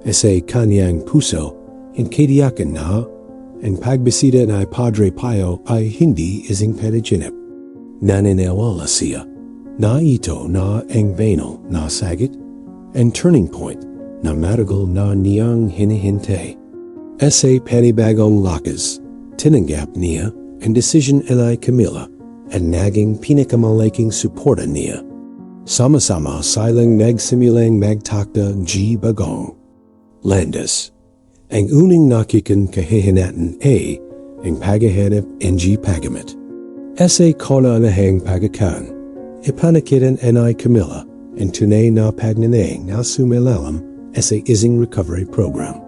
sa kanyang puso in kadiyakan na ang pagbisita na Padre Pio ay hindi isang panaginip. Naniniwala siya na ito na ang banal na sagit, and turning point na matagal na niyang hinihintay. Ese panibagong lakas, tinanggap niya ang decision ni Camila at naging pinakamalaking suporta niya. Sama-sama silang nagsimulang magtakda ng bagong landas. Ang uning nakikan kahihinatan ay ang paghahanap ng paggamit. Ese kauna-unahang pagkakan, ipanakitan ni Camila ang tunay na pagnanay na sumilalim sa isang recovery program.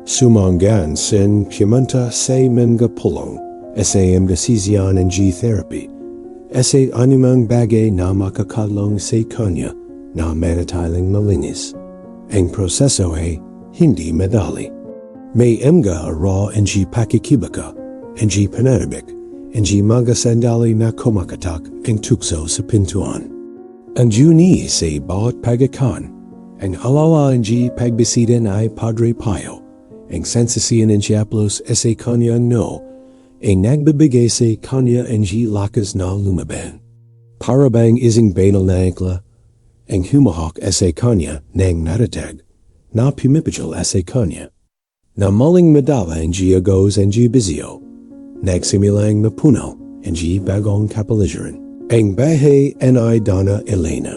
Sumanggan sin pimunta sa mga pulong sa desisyon ng therapy, sa anumang bagay na makakatulong sa kanya na manatiling malinis. Ang proseso ay hindi madali. May mga raw ng pakikibaka, ng pananabik, ng mga sandali na kumakatak ang tukso sa pintuan. Ang juni sa bawat pagkakan, ang alawa ng pagbisita ay Padre Pio, ang sensasiyan ng Diablos sa kanyang no, ay nagbibigay sa kanya ang lakas na lumaban. Para bang isang banal na angkla, ang humahak sa kanya ng natatag, na pumipigil sa kanya. Na maling madala ang agos ang bizyo, nagsimulang mapunaw ang bagong kapaligiran. Ang bahay ni Donna Elena,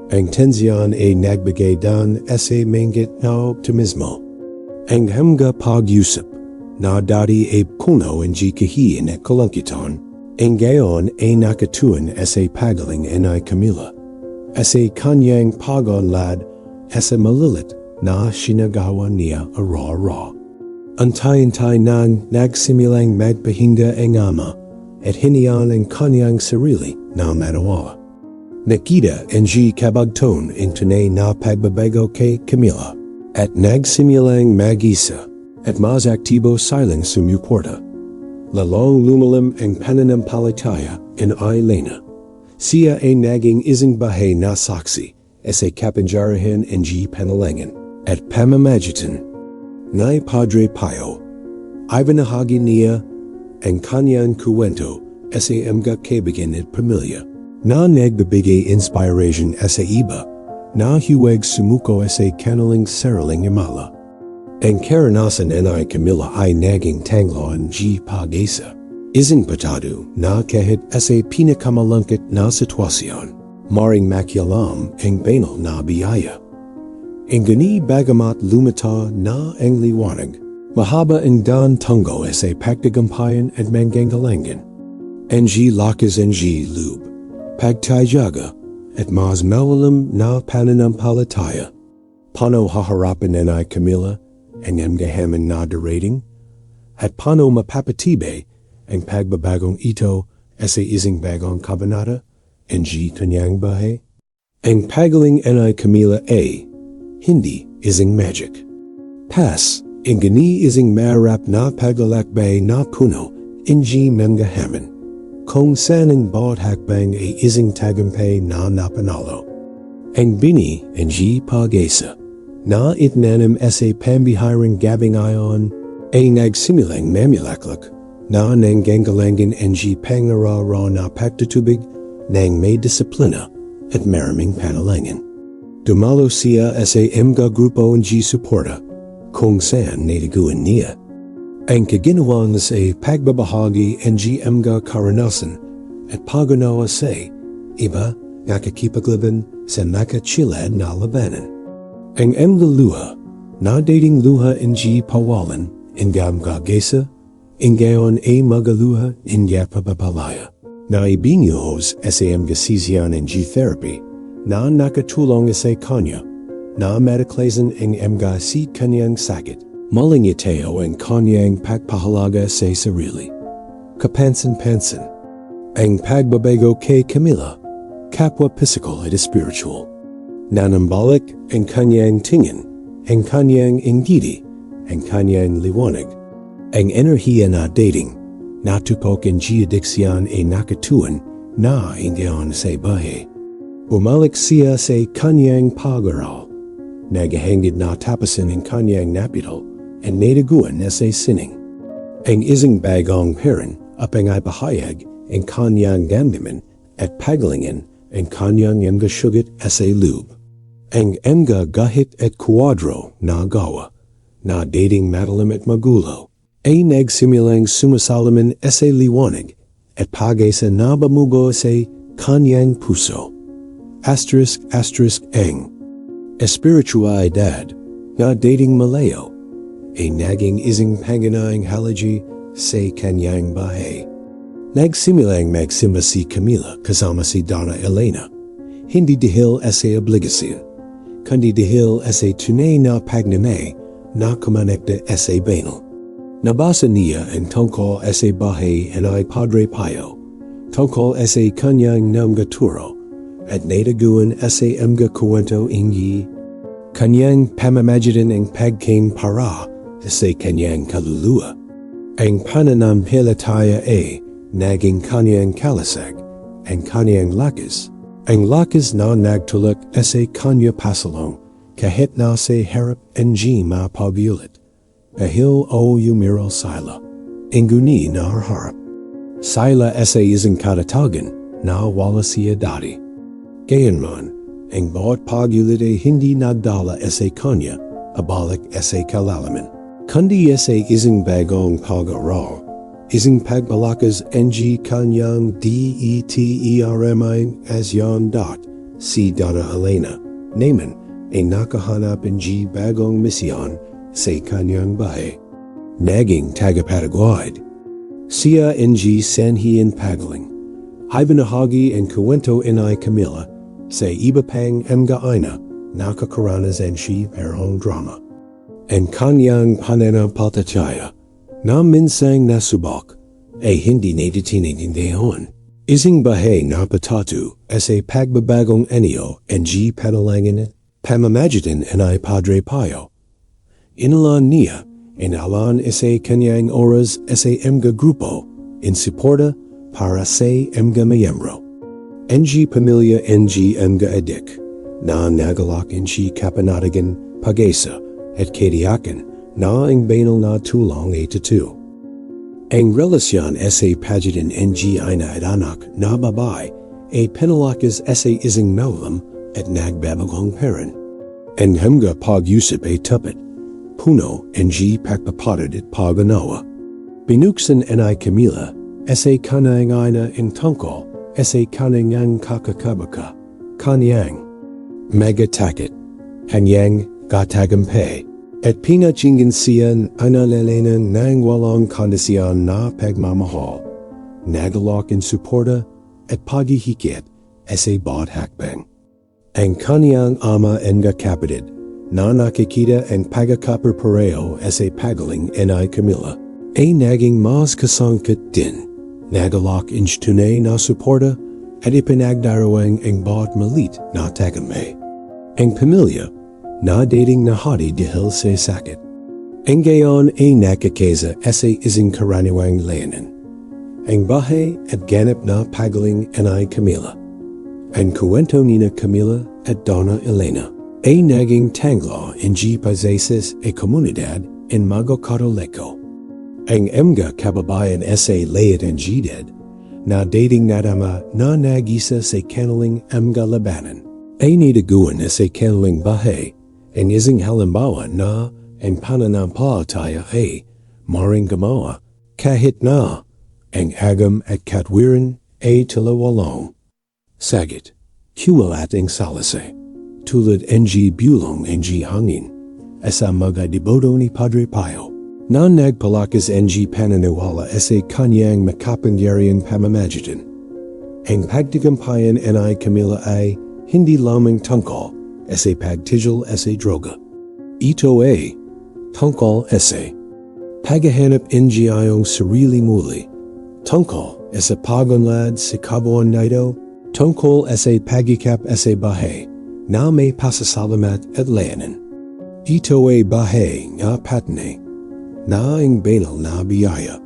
ang tensyon ay nagbigay dan sa mangit na optimismo. Ang hamga pag-usap na dati ay puno ang kahiyan at kalangkitan, ang gayon ay nakatuan sa pagaling ni Camila, sa kanyang pag-unlad sa malilit na sinagawa niya ara-ara. Antay-antay nang nagsimulang magpahinga ang ama at hiniyan ang kanyang sarili na manawa. Nakita ang kabagton ang tunay na pagbabago kay Camila at nagsimulang mag-isa at mas aktibo silang sumuporta. Lalong lumalim ang Pananampalataya in Elena. Siya ay naging isang bahay na saksi sa kapangyarihan ng Panalangin at pamamagitan ni Padre Pio. Ibinahagi niya ang kanyang kuwento sa mga kaibigan at pamilya na nagbibigay inspiration sa iba na huwag sumuko sa kanilang sariling imala. Ang karanasan ni Camila ay naging tanglo ng pag-asa. Isang patado na kahit sa pinakamalungkot na sitwasyon, maring makialam ang banal na biyaya. Ang gani bagamat lumita na ang liwanag, mahaba ang daan tungo sa pagtagumpayan at manggagalangan. Ang lakas ang loob, pagtayaga at mas malalim na pananampalataya. Paano haharapin ni Camila ang amgahaman na darating? At paano mapapatibe ang pagbabagong ito sa isang bagong kabanata ang kanyang bahay? Ang pagaling ni Camila ay hindi isang magic. Pas, ang gani isang marap na paglalakbay na puno ang manggahaman, kung saan ang bawat hakbang ay isang tagumpay na napanalo. Ang bini ang pag-asa na itnanim sa pambihirang gabing ayon ay nagsimulang mamulaklak na nangganggalangan ang pangaraw na pagtutubig ng may disiplina at maraming panalangin. Dumalo siya sa mga grupo ng suporta kung saan natiguan niya. Ang kaginawan sa pagbabahagi ng mga karanasan at paggunawa sa iba nakakipaglaban sa nakachilad na labanan. Ang mga luha na dating luha ng pawalan ng mga ang gayon ay magaluha ng pabapalaya na ibinuhos sa mga sisyan ng therapy na nakatulong sa kanya na mataklasan ang mga kanyang sakit. Manalangin Tayo ang kanyang pagpahalaga sa sarili. Kapansan-pansan, ang pagbabago kay Camila, kapwa physical at spiritual. Nanambalik ang kanyang tingin, ang kanyang ingiti, ang kanyang liwanag. Ang enerhiya na dating, natupok ang addiksyon ay nakatuan na inggayon sa bahay. Bumalik siya sa kanyang pag-aral. Nagahangid na tapasin ang kanyang napito at natiguan sa sining. Ang isang bagong parent apang ay bahayag ang kanyang gandaman at pagalingin ang kanyang emga sugat sa loob. Ang emga gahit at kuadro na gawa, na dating matalim at magulo, ay nagsimulang sumasalamin sa liwanag at pagay sa nabamugo sa kanyang puso. Asterisk ang espiritualidad na dating malayo, ay naging isang pangunahing halaji sa kanyang bahay. Nagsimulang magsimba si Camila kasama si Donna Elena, hindi dahil sa obligasyon, kundi dahil sa tunay na pagnanay na kumonekta sa banal. Nabasa niya ang tungkol sa bahay ni Padre Pio, tungkol sa kanyang mga turo, at nataguan sa mga kwento ingi kanyang pamamagitan ang pagkain para sa kanyang kaluluwa. Ang Pananampalataya ay naging kanyang kalasag, ang kanyang lakas. Ang lakas na nagtulak sa kanya pasalong kahit na sa harap ang mapagulit. Dahil o yumiral sila, ang guni na harap. Sila sa isang katatagan na wala siya dati. Gayunman, ang bawat pagulit ay hindi nagdala sa kanya abalik sa kalalaman. Kundi sa isang bagong pag-aaral, isang pagbalakas ng kanyang determin as yon si Donna Elena, naman ay nakahanap ng bagong misyon sa kanyang bahay. Naging tagapatagwad. Siya ng sanhiyan pagaling. Ibinahagi ang kwento ni Camila sa iba pang mga ina nakakaranas siya parang drama. Ang kanyang pananampalataya na minsang nasubok ay hindi natitinigindahon. Isang bahay na patatu sa pagbabagong anyo ng Panalangin pamamagitan ni Padre Pio. Inalan niya inalan sa kanyang oras sa mga grupo in suporta para sa mga miyembro. Ng pamilya ng mga adik na nagalak ng kapanatagan pag-asa at katiyakan na ang banal na tulong ay totoo. Ang relasyon sa pagitan ng ina at anak na babae ay pinalakas sa isang malam at nagbabagong parent. Ang mga pag-usap ay tapat, puno ng pagpapatid at pag-unawa. Binuksan ni Camila sa kanyang ina ang tungkol sa kanyang kakakabaka, kanyang magatakit, kanyang gatagumpay, at pinachingin siya analalanan ng walang kondisyon na pagmamahal, nagalak in suporta at paghihikit sa bawat hakbang. Ang kanyang ama ang kapatid na nakikita ang pagkakapareho sa pagaling ni Camila ay naging mas kasangkot din, nagalak in tunay na suporta at ipinagdarawang ang bawat malit na tagumpay. Ang pamilya na dating nahati dahil sa sakit. Ang gayon ay nakakeza sa isang karaniwang layanan. Ang bahay at ganap na pagaling ni Camila. Ang kwento ni Camila at Donna Elena ay naging tanglo ng pagsasis a komunidad in Mago Katoliko. Ang mga kababayan sa layat ng dead na dating nadama na nagisa sa kanilang mga labanan ay nitaguan sa kanilang bahay. Ang isang halimbawa na ang pananampalataya ay maring gumawa kahit na ang agam at katwiran ay talawalong. Sagit, kuwalat ang salasay, tulad ng bulong ng hangin, asa mga deboto ni Padre Pio, na nagpalakas ng pananiwala sa kanyang makapangyariang pamamagitan. Ang pagtagampayan ni Camila ay hindi lamang tungkol sa pagtigil sa droga. Ito ay tungkol sa paghahanap ng iyong sarili muli, tungkol sa pagunlad sa kabuuan nito, tungkol sa pagikap sa bahay na may pasasalamat at layanan. Ito ay bahay nga patnay na ang banal na biyaya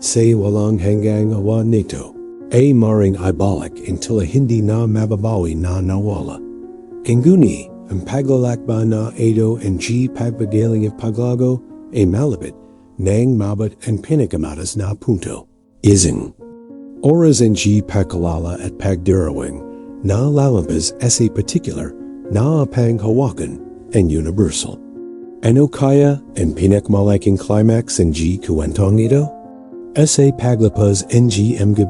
sa walang hanggang awan nito ay maring ibalik until hindi na mababawi na nawala. Kinguni, ang paglalakba na ito ang pagpagaling at paglago ay malapit nang mabat ang pinakamatas na punto. Isang oras ang pagkalala at pagdirawang na lalampas sa particular, na apang hawakan, and universal. Ano kaya and pinakmalaking climax ng kwentong ito? Sa paglapas ng mga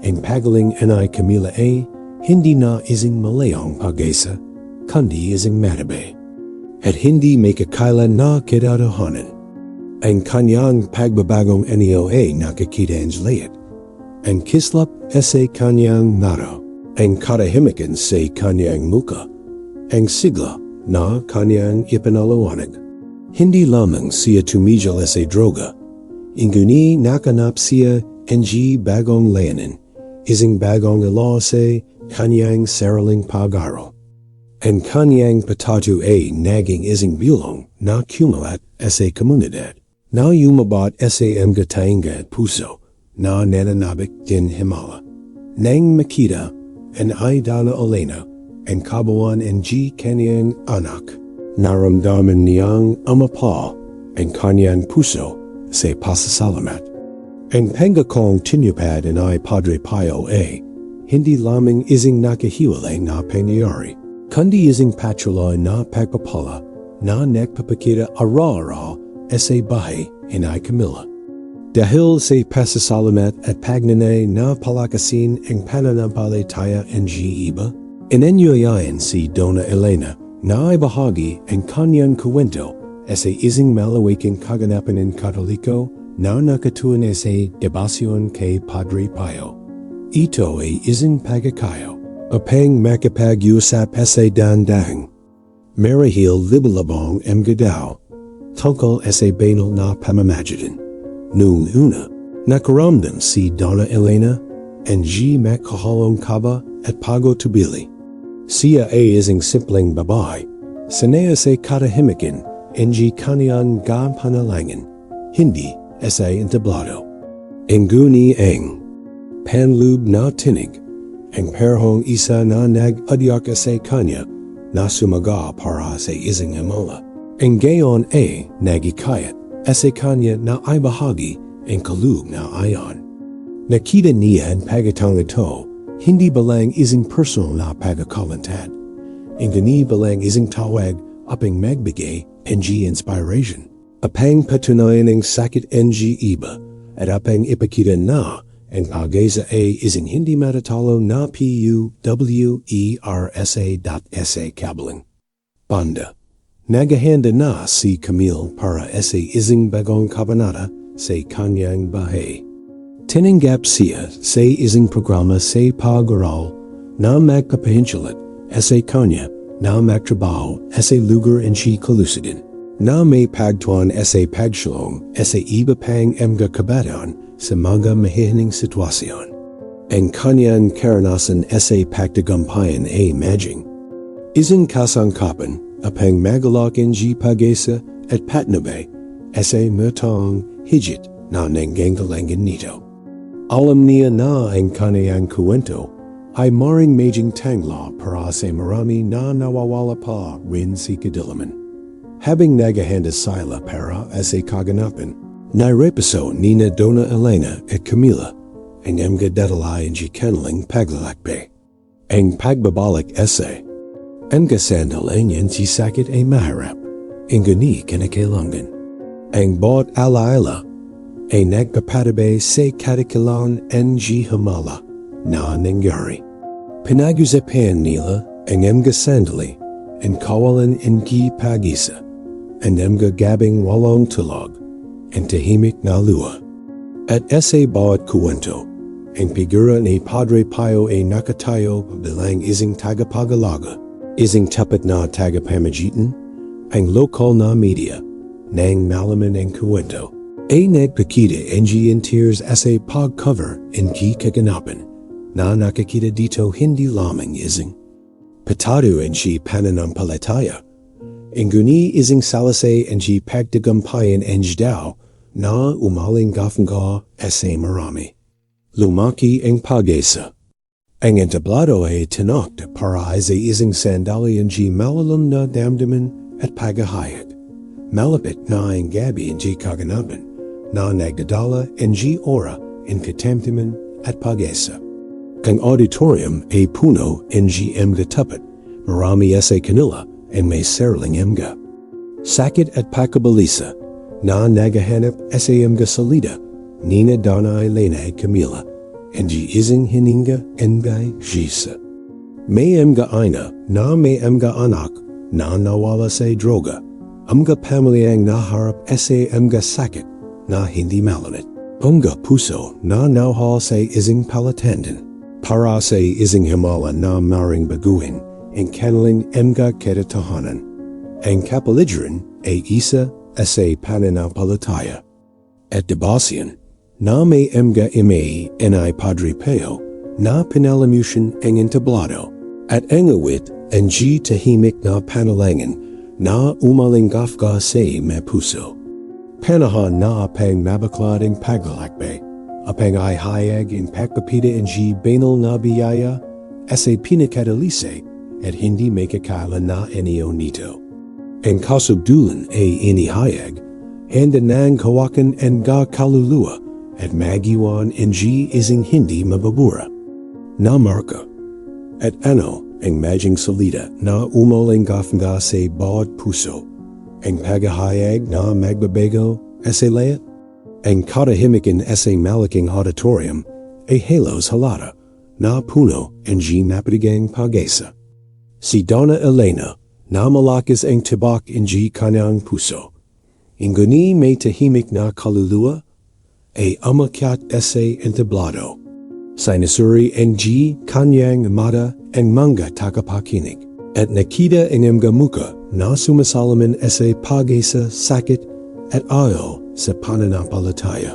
ang pagaling anay Camila hindi na ising malayong pag-asa, kundi ising matabe. At hindi may kakailan na kitatohanan. Ang kanyang pagbabagong NEOA nakikita ang layat. Ang kislap sa kanyang naro. Ang katahimikan sa kanyang muka. Ang sigla na kanyang ipinalawanag. Hindi lamang siya tumigil sa droga. Inguni nakanap siya ng bagong layanin. Ising bagong ilo sa kanyang sariling pag-aaral. Ang kanyang patatu naging ising bilong na kumulat sa komunidad. Na yumabat sa mga tainga at puso na nananabik din himala. Nang makita ang Dana Elena ang kabuuan ng kanyang anak. Naramdaman niyang umapa ang kanyang puso sa pasasalamat. Ang pangakong tinupad ng Padre Pio hindi lamang ising nakahiwalay na pangyayari, kundi ising patuloy na pagpapala na nagpapakita araw-araw sa Buhay ng Camila. Dahil sa pasasalamat at pagnanay na palakasin ang Pananampalataya ng iba, inanyayain si Dona Elena na ibahagi ang kanyang kwento sa isang malawaking kaganapan ng Katoliko na nakatuon sa debasyon kay Padre Pio. Ito ay isang pagkakayo upang makapag-usap sa dandang. Marahil libalabong ang gadaw tungkol sa banal na pamamagitan. Noong una, nakaramdam si Dona Elena ang makahalong kaba at pagotubili. Siya ay isang simpleng babae, sanay sa katahimikan ang kanyang panalangin, hindi sa entablado. Inguni ang panloob na tinig, ang perhong isa na nag-adyak sa kanya na sumaga para sa isang amala. Ang gayon ay nagikayat sa kanya na ay bahagi ang kaloob na ayon. Nakita niya ang pagatang ito, hindi balang isang personal na pagkakalantad. Inguni balang isang tawag upang magbigay ng inspiration. Apang patunayan ng sakit ng iba at apang ipakita na ang pag-asa isang hindi matatalo na PUWERSA.SA kabalang. Banda, nagahanda na si Camille para sa isang bagong kabanata sa kanyang bahay. Tinanggap siya sa isang programa sa pag-aaral na magpapahinsulat sa kanya na magtrabaho sa lugar ng kalusugan. Na may pagtuan sa pagsulong sa iba pang mga kabataon sa mga mahihining sitwasyon. Ang kanyang karanasan sa pagtagumpayan ay maging isang kasangkapan upang magalakin pag-asa at patnubay sa matang higit na nanggagalangan nito. Alam niya na ang kanyang kwento ay maring maging tangla para sa marami na nawawala pa rin si kadilaman. Habing nagahanda sila para sa kaganapan, nairepaso ni na Dona Elena at Camila ang mga dadala ng kanilang paglalakbay. Ang pagbabalik sa ang kasandalan niyan si sakit ay maharap, ang gani kinakailangan. Ang bawat alaala ay nagpapatabay sa katikilan ng himala na nangyari. Pinag-usapan nila ang mga sandali ang kawalan ng pag-isa. Ang mga gabing walong tulog, ang tahimik na luha. At sa bawat kwento, ang figura ni Padre Pio ay nakatayo bilang isang tagapagalaga, isang tapat na tagapamagitan, ang lokal na media, nang malaman ang kwento, ay nagpakita ng tears sa pag-cover ng kaganapan, na nakakita dito hindi lamang isang patado ang Pananampalataya. Inguni isang salasay ang pagtagumpayan ang daw na umaling gafanga sa marami. Lumaki ang pag-asa. Ang entablado ay tinakta para sa isang sandali ang malalam na damdaman at paghahayag. Malapit na ang gabi ang kaganapan na nagdadala ang ora ang katamtaman at pag-asa. Ang auditorium ay puno ng tapat, marami kanila ang may saraling mga. Sakit at pakabalisa na nagahanap mga salida, Nina Donna Elena at Camila, and ising hininga engay jisa. May mga ina na may mga anak na nawala sa droga, mga pamilyang naharap mga sakit na hindi malanit. Mga puso na nauhal sa ising palatandan, para sa ising himala na maring baguhin, ang kanilang mga ketatahanan. Ang kapaligiran ay isa sa Pananampalataya. At debasyan, na may mga imay ay Padre Pio na pinalamusin ang entablado, at ang awit ang tahimik na panalangin na umalinggafga sa may puso. Panahon na apang mabaklad ang paglalakbay, apang ay hayag ang pagpapita ang banal na biyaya sa pinakatalise at hindi may kakala na iniyo nito. Ang kasubdulan ay inihayag, handa nang kawakan ang kaluluwa at magiwan ang ising hindi mababura. Na marka, at ano ang maging salida na umalinggafga sa bawat puso, ang pagahayag na magbabago sa layat, ang katahimikan sa malaking auditorium ay halos halata na puno ang mapatigang pag-asa. Si Donna Elena na malakas ang tibak ang kanyang puso. Inguni may tahimik na kaluluwa ay umakyat sa entablado. Sinusuri ang kanyang mata ang mga tagapakinig at nakita ang mga muka na sumasalamin sa pag-asa sakit at ayaw sa pananampalataya.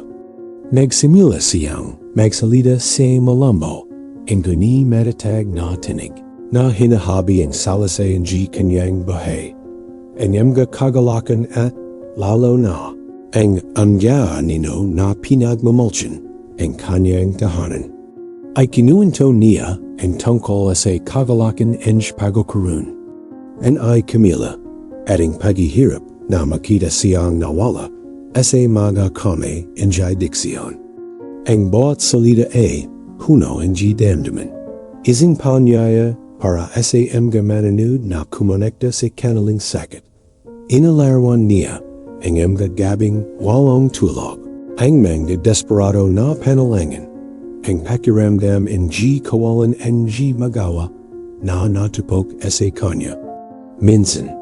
Nagsimula siyang magsalita sa malambo ang guni matatag na tinig na hinahabi ang salasay ang kanyang buhay. Ang mga kagalakan at lalo na ang nino na pinagmamulchan ang kanyang tahanan. Ay kinuwento niya ang tungkol sa kagalakan ang pagkukurun. Ang ay Camila at ang paghihirap na makita siyang nawala sa mga kame ang diksyon. Ang bawat salida ay puno ang damdaman. Isang panyaya para sa mga mananood na kumonekta sa kanilang sakit. Inalarawan niya ang mga gabing walong tulog, ang mga desperado na panalangin, ang pakiramdam ang kawalan ang magawa na natupok sa kanya. Minsan,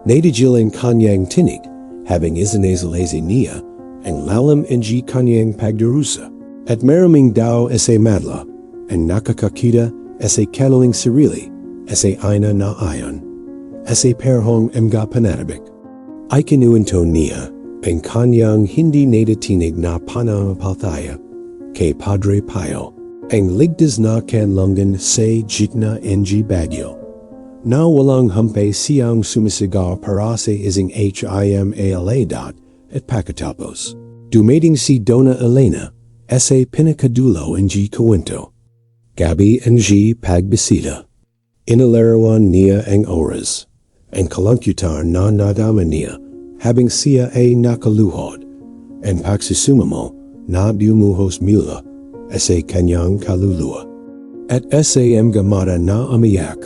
nadijil ang kanyang tinig habang isinasalazi niya ang lalim ang kanyang pagdarusa at maraming daw sa madla ang nakakakita sa kanilang sarili sa ina na ayon sa perhong mga pananabik. Ay kinuwento niya ang kanyang hindi nadatinig na Pananampalataya kay Padre Pio, ang ligtas na kanlangan sa gitna ng bagyo, na walang hampay siyang sumisigaw para sa isang himala at pagkatapos. Dumating si Donna Elena sa pinakadulo ng kwento. Gabi ang pagbisita. Inalarawan niya ang oras, ang kalangkyutan na nadama niya habang siya ay nakaluhod, ang pagsusumamo na bumuhos mula sa kanyang kaluluwa. At sa mga mata na umiyak,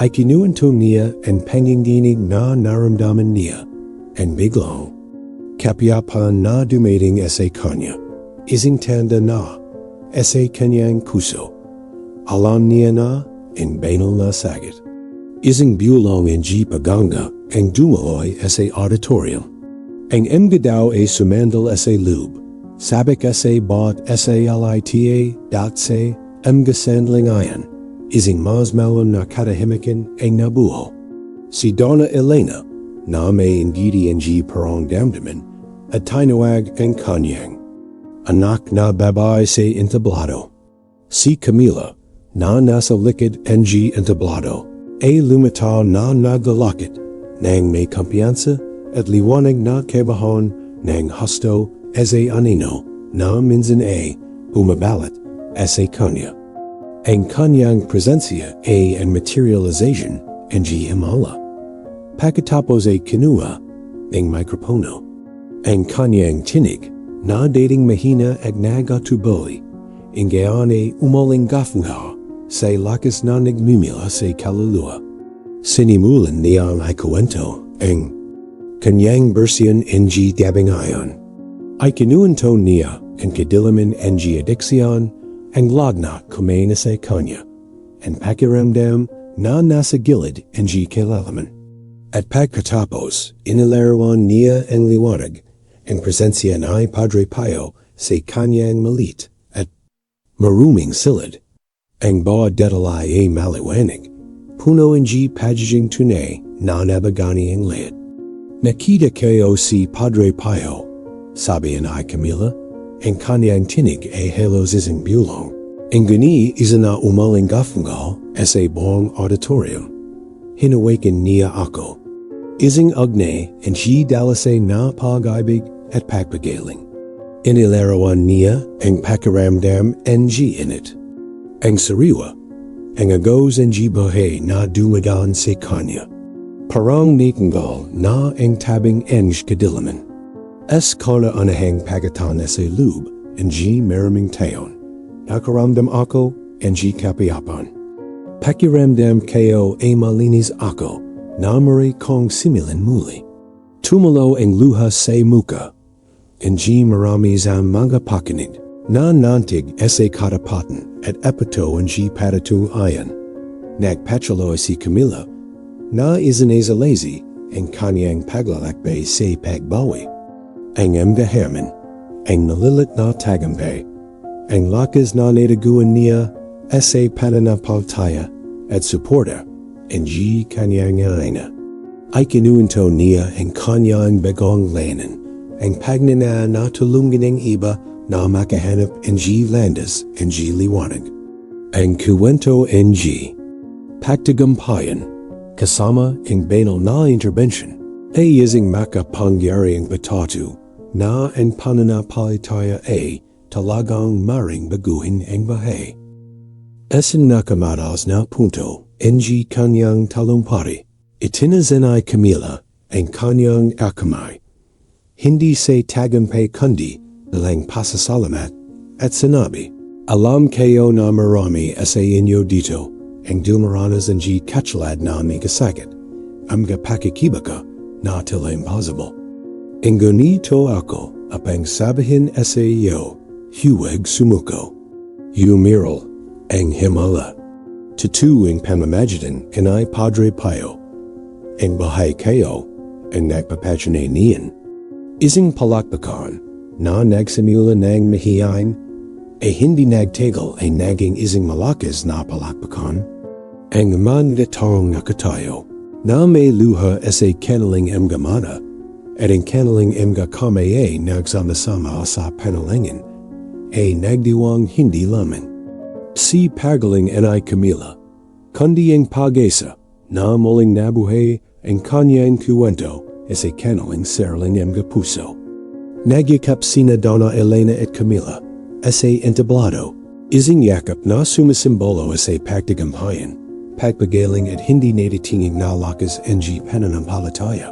ay kinuwento niya ang panginginig na naramdaman niya, ang biglang kapayapan na dumating sa kanya, isang tanda na sa kanyang puso. Alam niya na ang banal na sakit. Isang bulong ang paganga ang dumaloy sa auditorium. Ang mga daw ay sumandal sa loob, sabik sa bawat sa lita sa mga sandlingayan, isang mas malon na katahimikan ang nabuho. Si Donna Elena na may indidi ang parang damdaman at tinawag ang kanyang anak na babae sa entablado. Si Camila na nasa likod ng entablado ay lumitaw na naglalakit ng may kumpiyansa at liwanag na kebahon ng husto as a anino na minsan ay bumabalat as a kanya. Ang kanyang presensya ay ang materialization ng himala. Pagkatapos ay kinuha ng mikropono. Ang kanyang tinig na dating mahina at nagatuboli ingeane umalingafnga, say lakas na nagmimila say kalulua. Sinimulan niya ang ikuwento, ang kanyang bersiyon ng dabingayon. Ay kinuwento niya ang kadilaman ng addiksyon, ang lagna kumain sa kanya, ang pakiramdam na nasa gilid ng kilalaman. At pagkatapos, inilarawan niya ang liwanag, ang presensya ni Padre Pio sa kanyang malit at maruming silid. Ang bawat detalye ay maliwanag, puno ng pagiging tunay na nabagani ang lahat. Nakita kayo si Padre Pio, sabi ni Camila, ang kanyang tinig ay halos isang bulong. Ang gani isa na umalingafngal sa buong auditorium. Hinawakan niya ako. Isang agnay ang dalasay na pag-ibig at pagpagaling. Inilarawan niya ang pakiramdam ng init. Ang sariwa, ang agos ng buhay na dumadaan sa kanya. Parang natinggal na ang tabing ng kadilaman. Kana anahang pagatan sa loob ng maraming taon. Nakaramdam ako ng kapayapan. Pakiramdam kayo ay malinis ako na mari kong similan muli. Tumalo ang luha sa muka. Ng marami sa mga pakinig na nantig sa katapatan at epito ng patatuayan. Nagpatuloy si Camila na isanay lazy ang kanyang paglalakbay sa pagbawi. Ang mga herman, ang nalilit na tagumpay, ang lakas na nataguan niya sa Pananampalataya at suporta ng kanyang ina. Ay kinuwento niya ang kanyang bagong lanan, ang pagnanaa na tulungan ng iba na makahanap ng landas ng liwanag. Ang kuwento ng pagtagumpayan, kasama ang banal na intervention, ay isang makapangyariang batatu na ang pananampalataya ay talagang maring baguhin ang buhay. Asin nakamatas na punto, ng kanyang talumpati, itinazenay Camila ang kanyang akamay. Hindi sa tagumpay kundi nalang pasasalamat at sinabi, alam kayo na marami sa inyo dito ang dumaranas ng katulad na may kasakit, ang pakikibaka na tila impossible. Ang ganito ako apang sabihin sa iyo, huwag sumuko. Umiral ang himala. Tutuwing pamamagitan kanay Padre Pio, ang Buhay kayo ang nagpapatunay niyan. Isang palakpakan na nagsimula ng mahiyain ay hindi nagtagal ay naging isang malakas na palakpakan. Ang mandatong nakatayo na may luha sa kanilang mga mata at ang kanilang mga kamay ay nagsama-sama sa Panalangin ay nagdiwang hindi lamang. Si pagaling ni Camila, kundi ang pag-asa na muling nabuhay ang kanyang kuwento sa kanilang sariling mga puso. Nagyakap sina Donna Elena at Camila sa entablado, isang yakap na sumisimbolo sa pagtagumpayan, pagpagaling at hindi natitinging na lakas ng pananampalataya.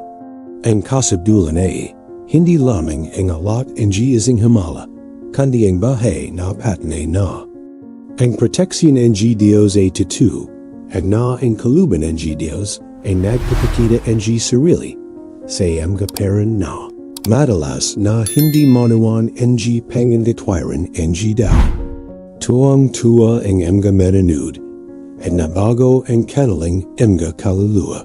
Ang kasabdulan ay hindi lamang ang alat ng isang himala, kundi ang bahay na patunay na. Ang proteksyon ng Diyos ay totoo, at na ang kaluban ng Diyos ay nagpapakita ng sarili sa mga parang na. Madalas na hindi manawan ng panganditwiran ng daw. Tuwang-tuwa ang mga manonood, at nabago ang kanilang mga kaluluwa.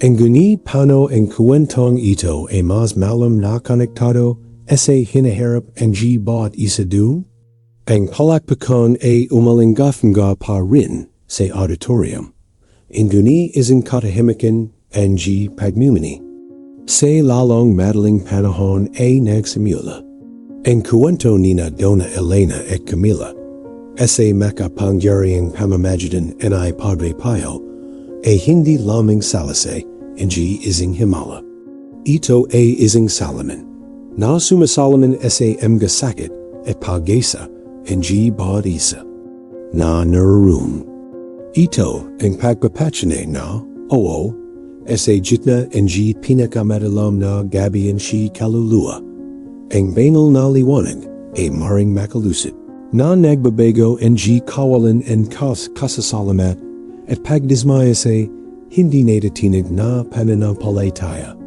Ang guni paano ang kwentong ito ay mas malam na konektado sa hinaharap ng bawat isa doon? Ang palakpakan ay umalingafnga pa rin sa auditorium. Ang guni isang katahimikan ng pagmumuni. Sa lalong madaling panahon ay nagsimula. Ang kwento ni na Donna Elena at Camila sa makapangyariang pamamagitan ni Padre Pio ay hindi lamang salasay ng isang himala. Ito ay isang salaman na sumasalaman sa mga sakit at pag-asa ng bawat isa na naroon. Ito ang pagpapatunay na, oo, sa gitna ng pinakamadalam na gabi ng kaluluwa, ang banal na liwanag ay maring makalusit. Na nagbabago ng kawalan and kasasalamat at pagdismaya sa hindi natatinig na pananampalataya.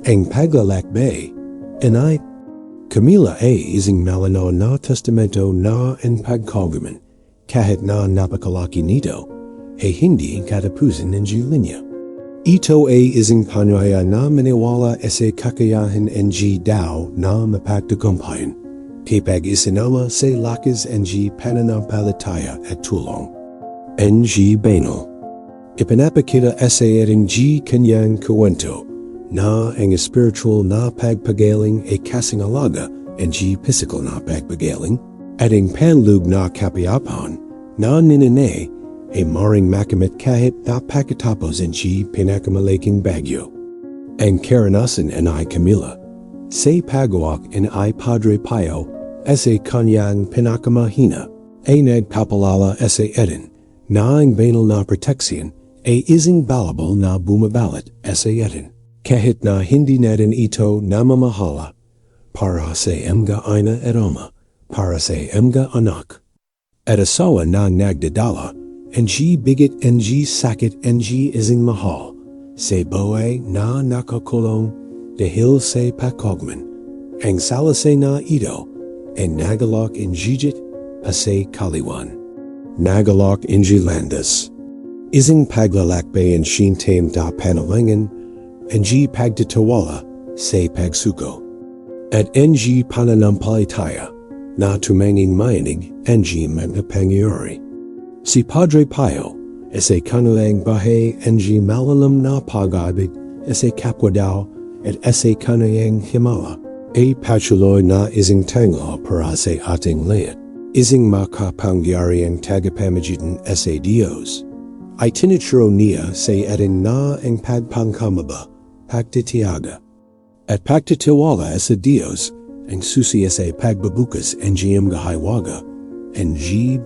Ang paglalakbay, ay Camila A. isang malinaw na testamento na ang pagkagaman kahit na napakalaki nito ay hindi katapusan ng linya. Ito ay isang panaya na maniwala sa kakayahan ng daw na mapagtagumpayan kapag isinama sa lakas ng pananampalataya at tulong. Ng banal. Ipinapakita sa ating kanyang kwento na ang spiritual na pagpagaling ay kasingalaga ng physical na pagpagaling at ang panloob na kapayapan na ninanay ay maring makamit kahit na pagkatapos ng pinakamalaking bagyo. Ang karanasan ay Camila sa pagawak ay Padre Pio sa kanyang pinakamahina ay nagpapalala sa atin na ang banal na proteksyon ay isang balabal na bumabalot sa atin. Kahit na hindi natin ito namamahala para sa mga ina at ama, para sa mga anak. At asawa na nagdadala, ang bigit ang sakit ang isang mahal, sa buhay na nakakulong dahil sa pagkagman. Ang salasay na ito ay nagalak ang jijit pa sa kaliwan. Nagalak ang landas. Isang paglalakbay ang shintim da Panalangin, ang pagtitiwala sa pagsuko. At ang pananampalataya na tumanging mayanig ang mga pangyayari. Si Padre Pio sa kanilang bahay ang malalam na pag-ibig sa kapwa daw at sa kanilang himala ay patuloy na isang tangla para sa ating lahat. Isang makapangyariang tagapamagitan sa Diyos. Ay tinituro niya sa atin na ang pagpangkamaba, pagtitiyaga, at pagtitiwala sa Diyos ang susi sa pagbabukas ang gahiwaga, ang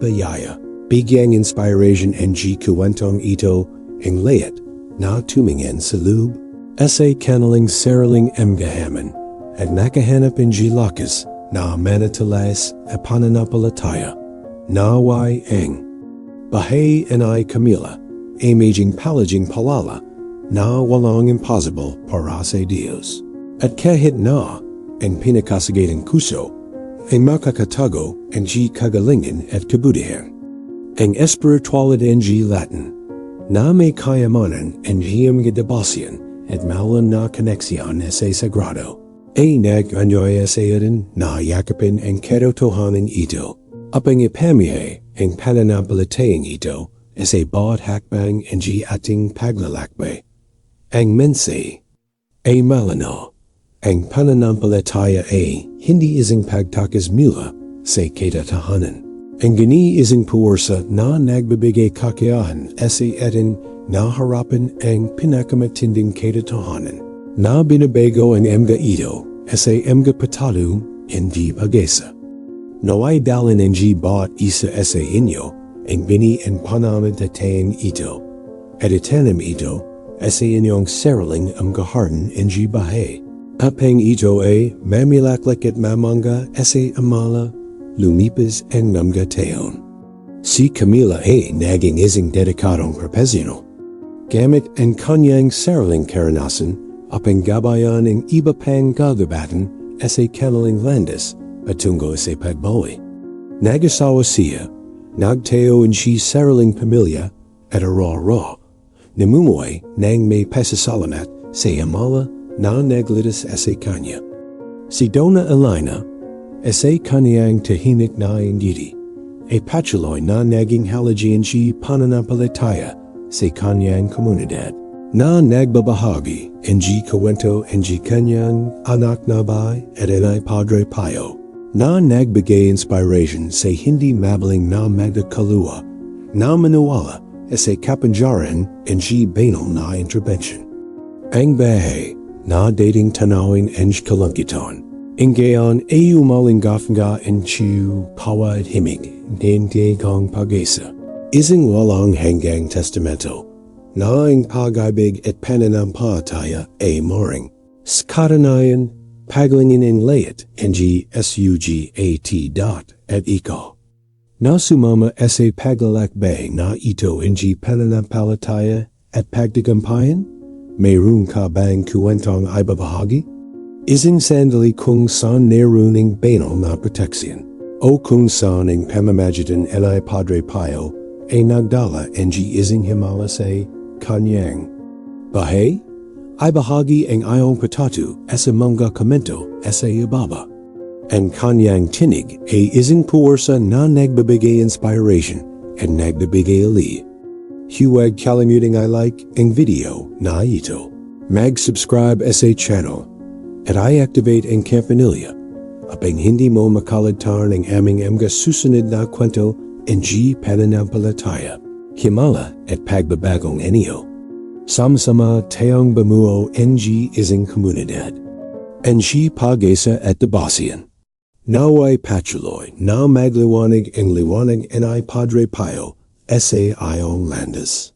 bayaya. Bigyang inspiration ang kuwentong ito ang lahat na tumingin sa loob sa kanilang sariling emgahaman at nakahanap ang lakas na manatalas at pananampalataya. Naway ang Buhay ay Camila ay maging palaging palala na walang impossible para sa Diyos. At kahit na ang pinakasagalang kuso ay makakatago ang kagalingan at kabutihan. Ang espiritualidad ng Latin na may kayamanan ang mga debasyon at malan na koneksyon sa sagrado ay nag-anyoy sa atin na yakapin ang katotohanan ito. Apang ipamihay ang pananampalatayang ito sa bawat hakbang ang ating paglalakbay. Ang mensahe ay malinaw. Ang pananampalataya ay hindi isang pagtakas mula sa katotohanan. Ang gani isang puwersa na nagbibigay kakayahan sa atin na harapin ang pinakamatinding katotohanan na binabago ang mga ito sa mga patalo hindi pag-asa. Naway dalin ang bawat isa sa inyo ang bini ang pananampalatayang ito at itanim ito sa inyong sariling amgaharden ang bahay. Apang ito ay mamilaklik at mamanga sa amala lumipas ang mga taon. Si Camila ay naging isang dedikadong profesional. Gamit ang kanyang sariling karanasan apang gabayan ang iba pang kagubatan sa kanilang landas patungo sa pagbuhay. Nag-asawa siya, nagtayo ang sariling pamilya at araw-araw, namumuhay nang may pasasalamat sa amala na naglitas sa kanya. Si Donna Elena, sa kanyang tahimik na indiri, ay patuloy na naging haligi ang pananampalataya sa kanyang komunidad, na nagbabahagi ang kwento ang kanyang anak na bay at ay Padre Pio, na nagbigay inspiration sa hindi mabaling na magdakaluwa, na maniwala sa kapangyarihan ang banal na intervention. Ang bahay na dating tanawin ang kalangkitan, ingayon ay umalingafnga ang pawa at himig hindi kong pag-asa. Isang walang hanggang testamento na ang pag-ibig at pananampalataya ay maring skatanayan paglingin ang layat ang sugat at ikaw. Na sumama sa paglalakbay na ito ng Pananampalataya at pagdagampayan? Mayroon ka bang kwentong ibabahagi? Isang sandali kung saan naruning banal na proteksyon o kung saan ang pamamagitan ni Padre Pio ay nagdala ng isang himala sa kanyang Buhay? Ay bahagi ang iyong patatu sa mga komento sa ibaba. Ang kanyang tinig ay isang puwersa na nagbibigay inspiration at nagbibigay ali. Huwag kalimuting i-like ang video na ito. Mag-subscribe sa channel at i-activate ang campanilla upang hindi mo makaligtaan ang aming mga susunod na kwento ng Pananampalataya, himala at pagbabagong inyo. Sama-sama tayong bumuo ng isang komunidad. Ang pag-asa at debasyan. Naway patuloy na magliwanag ang liwanag ni Padre Pio sa iyong landas.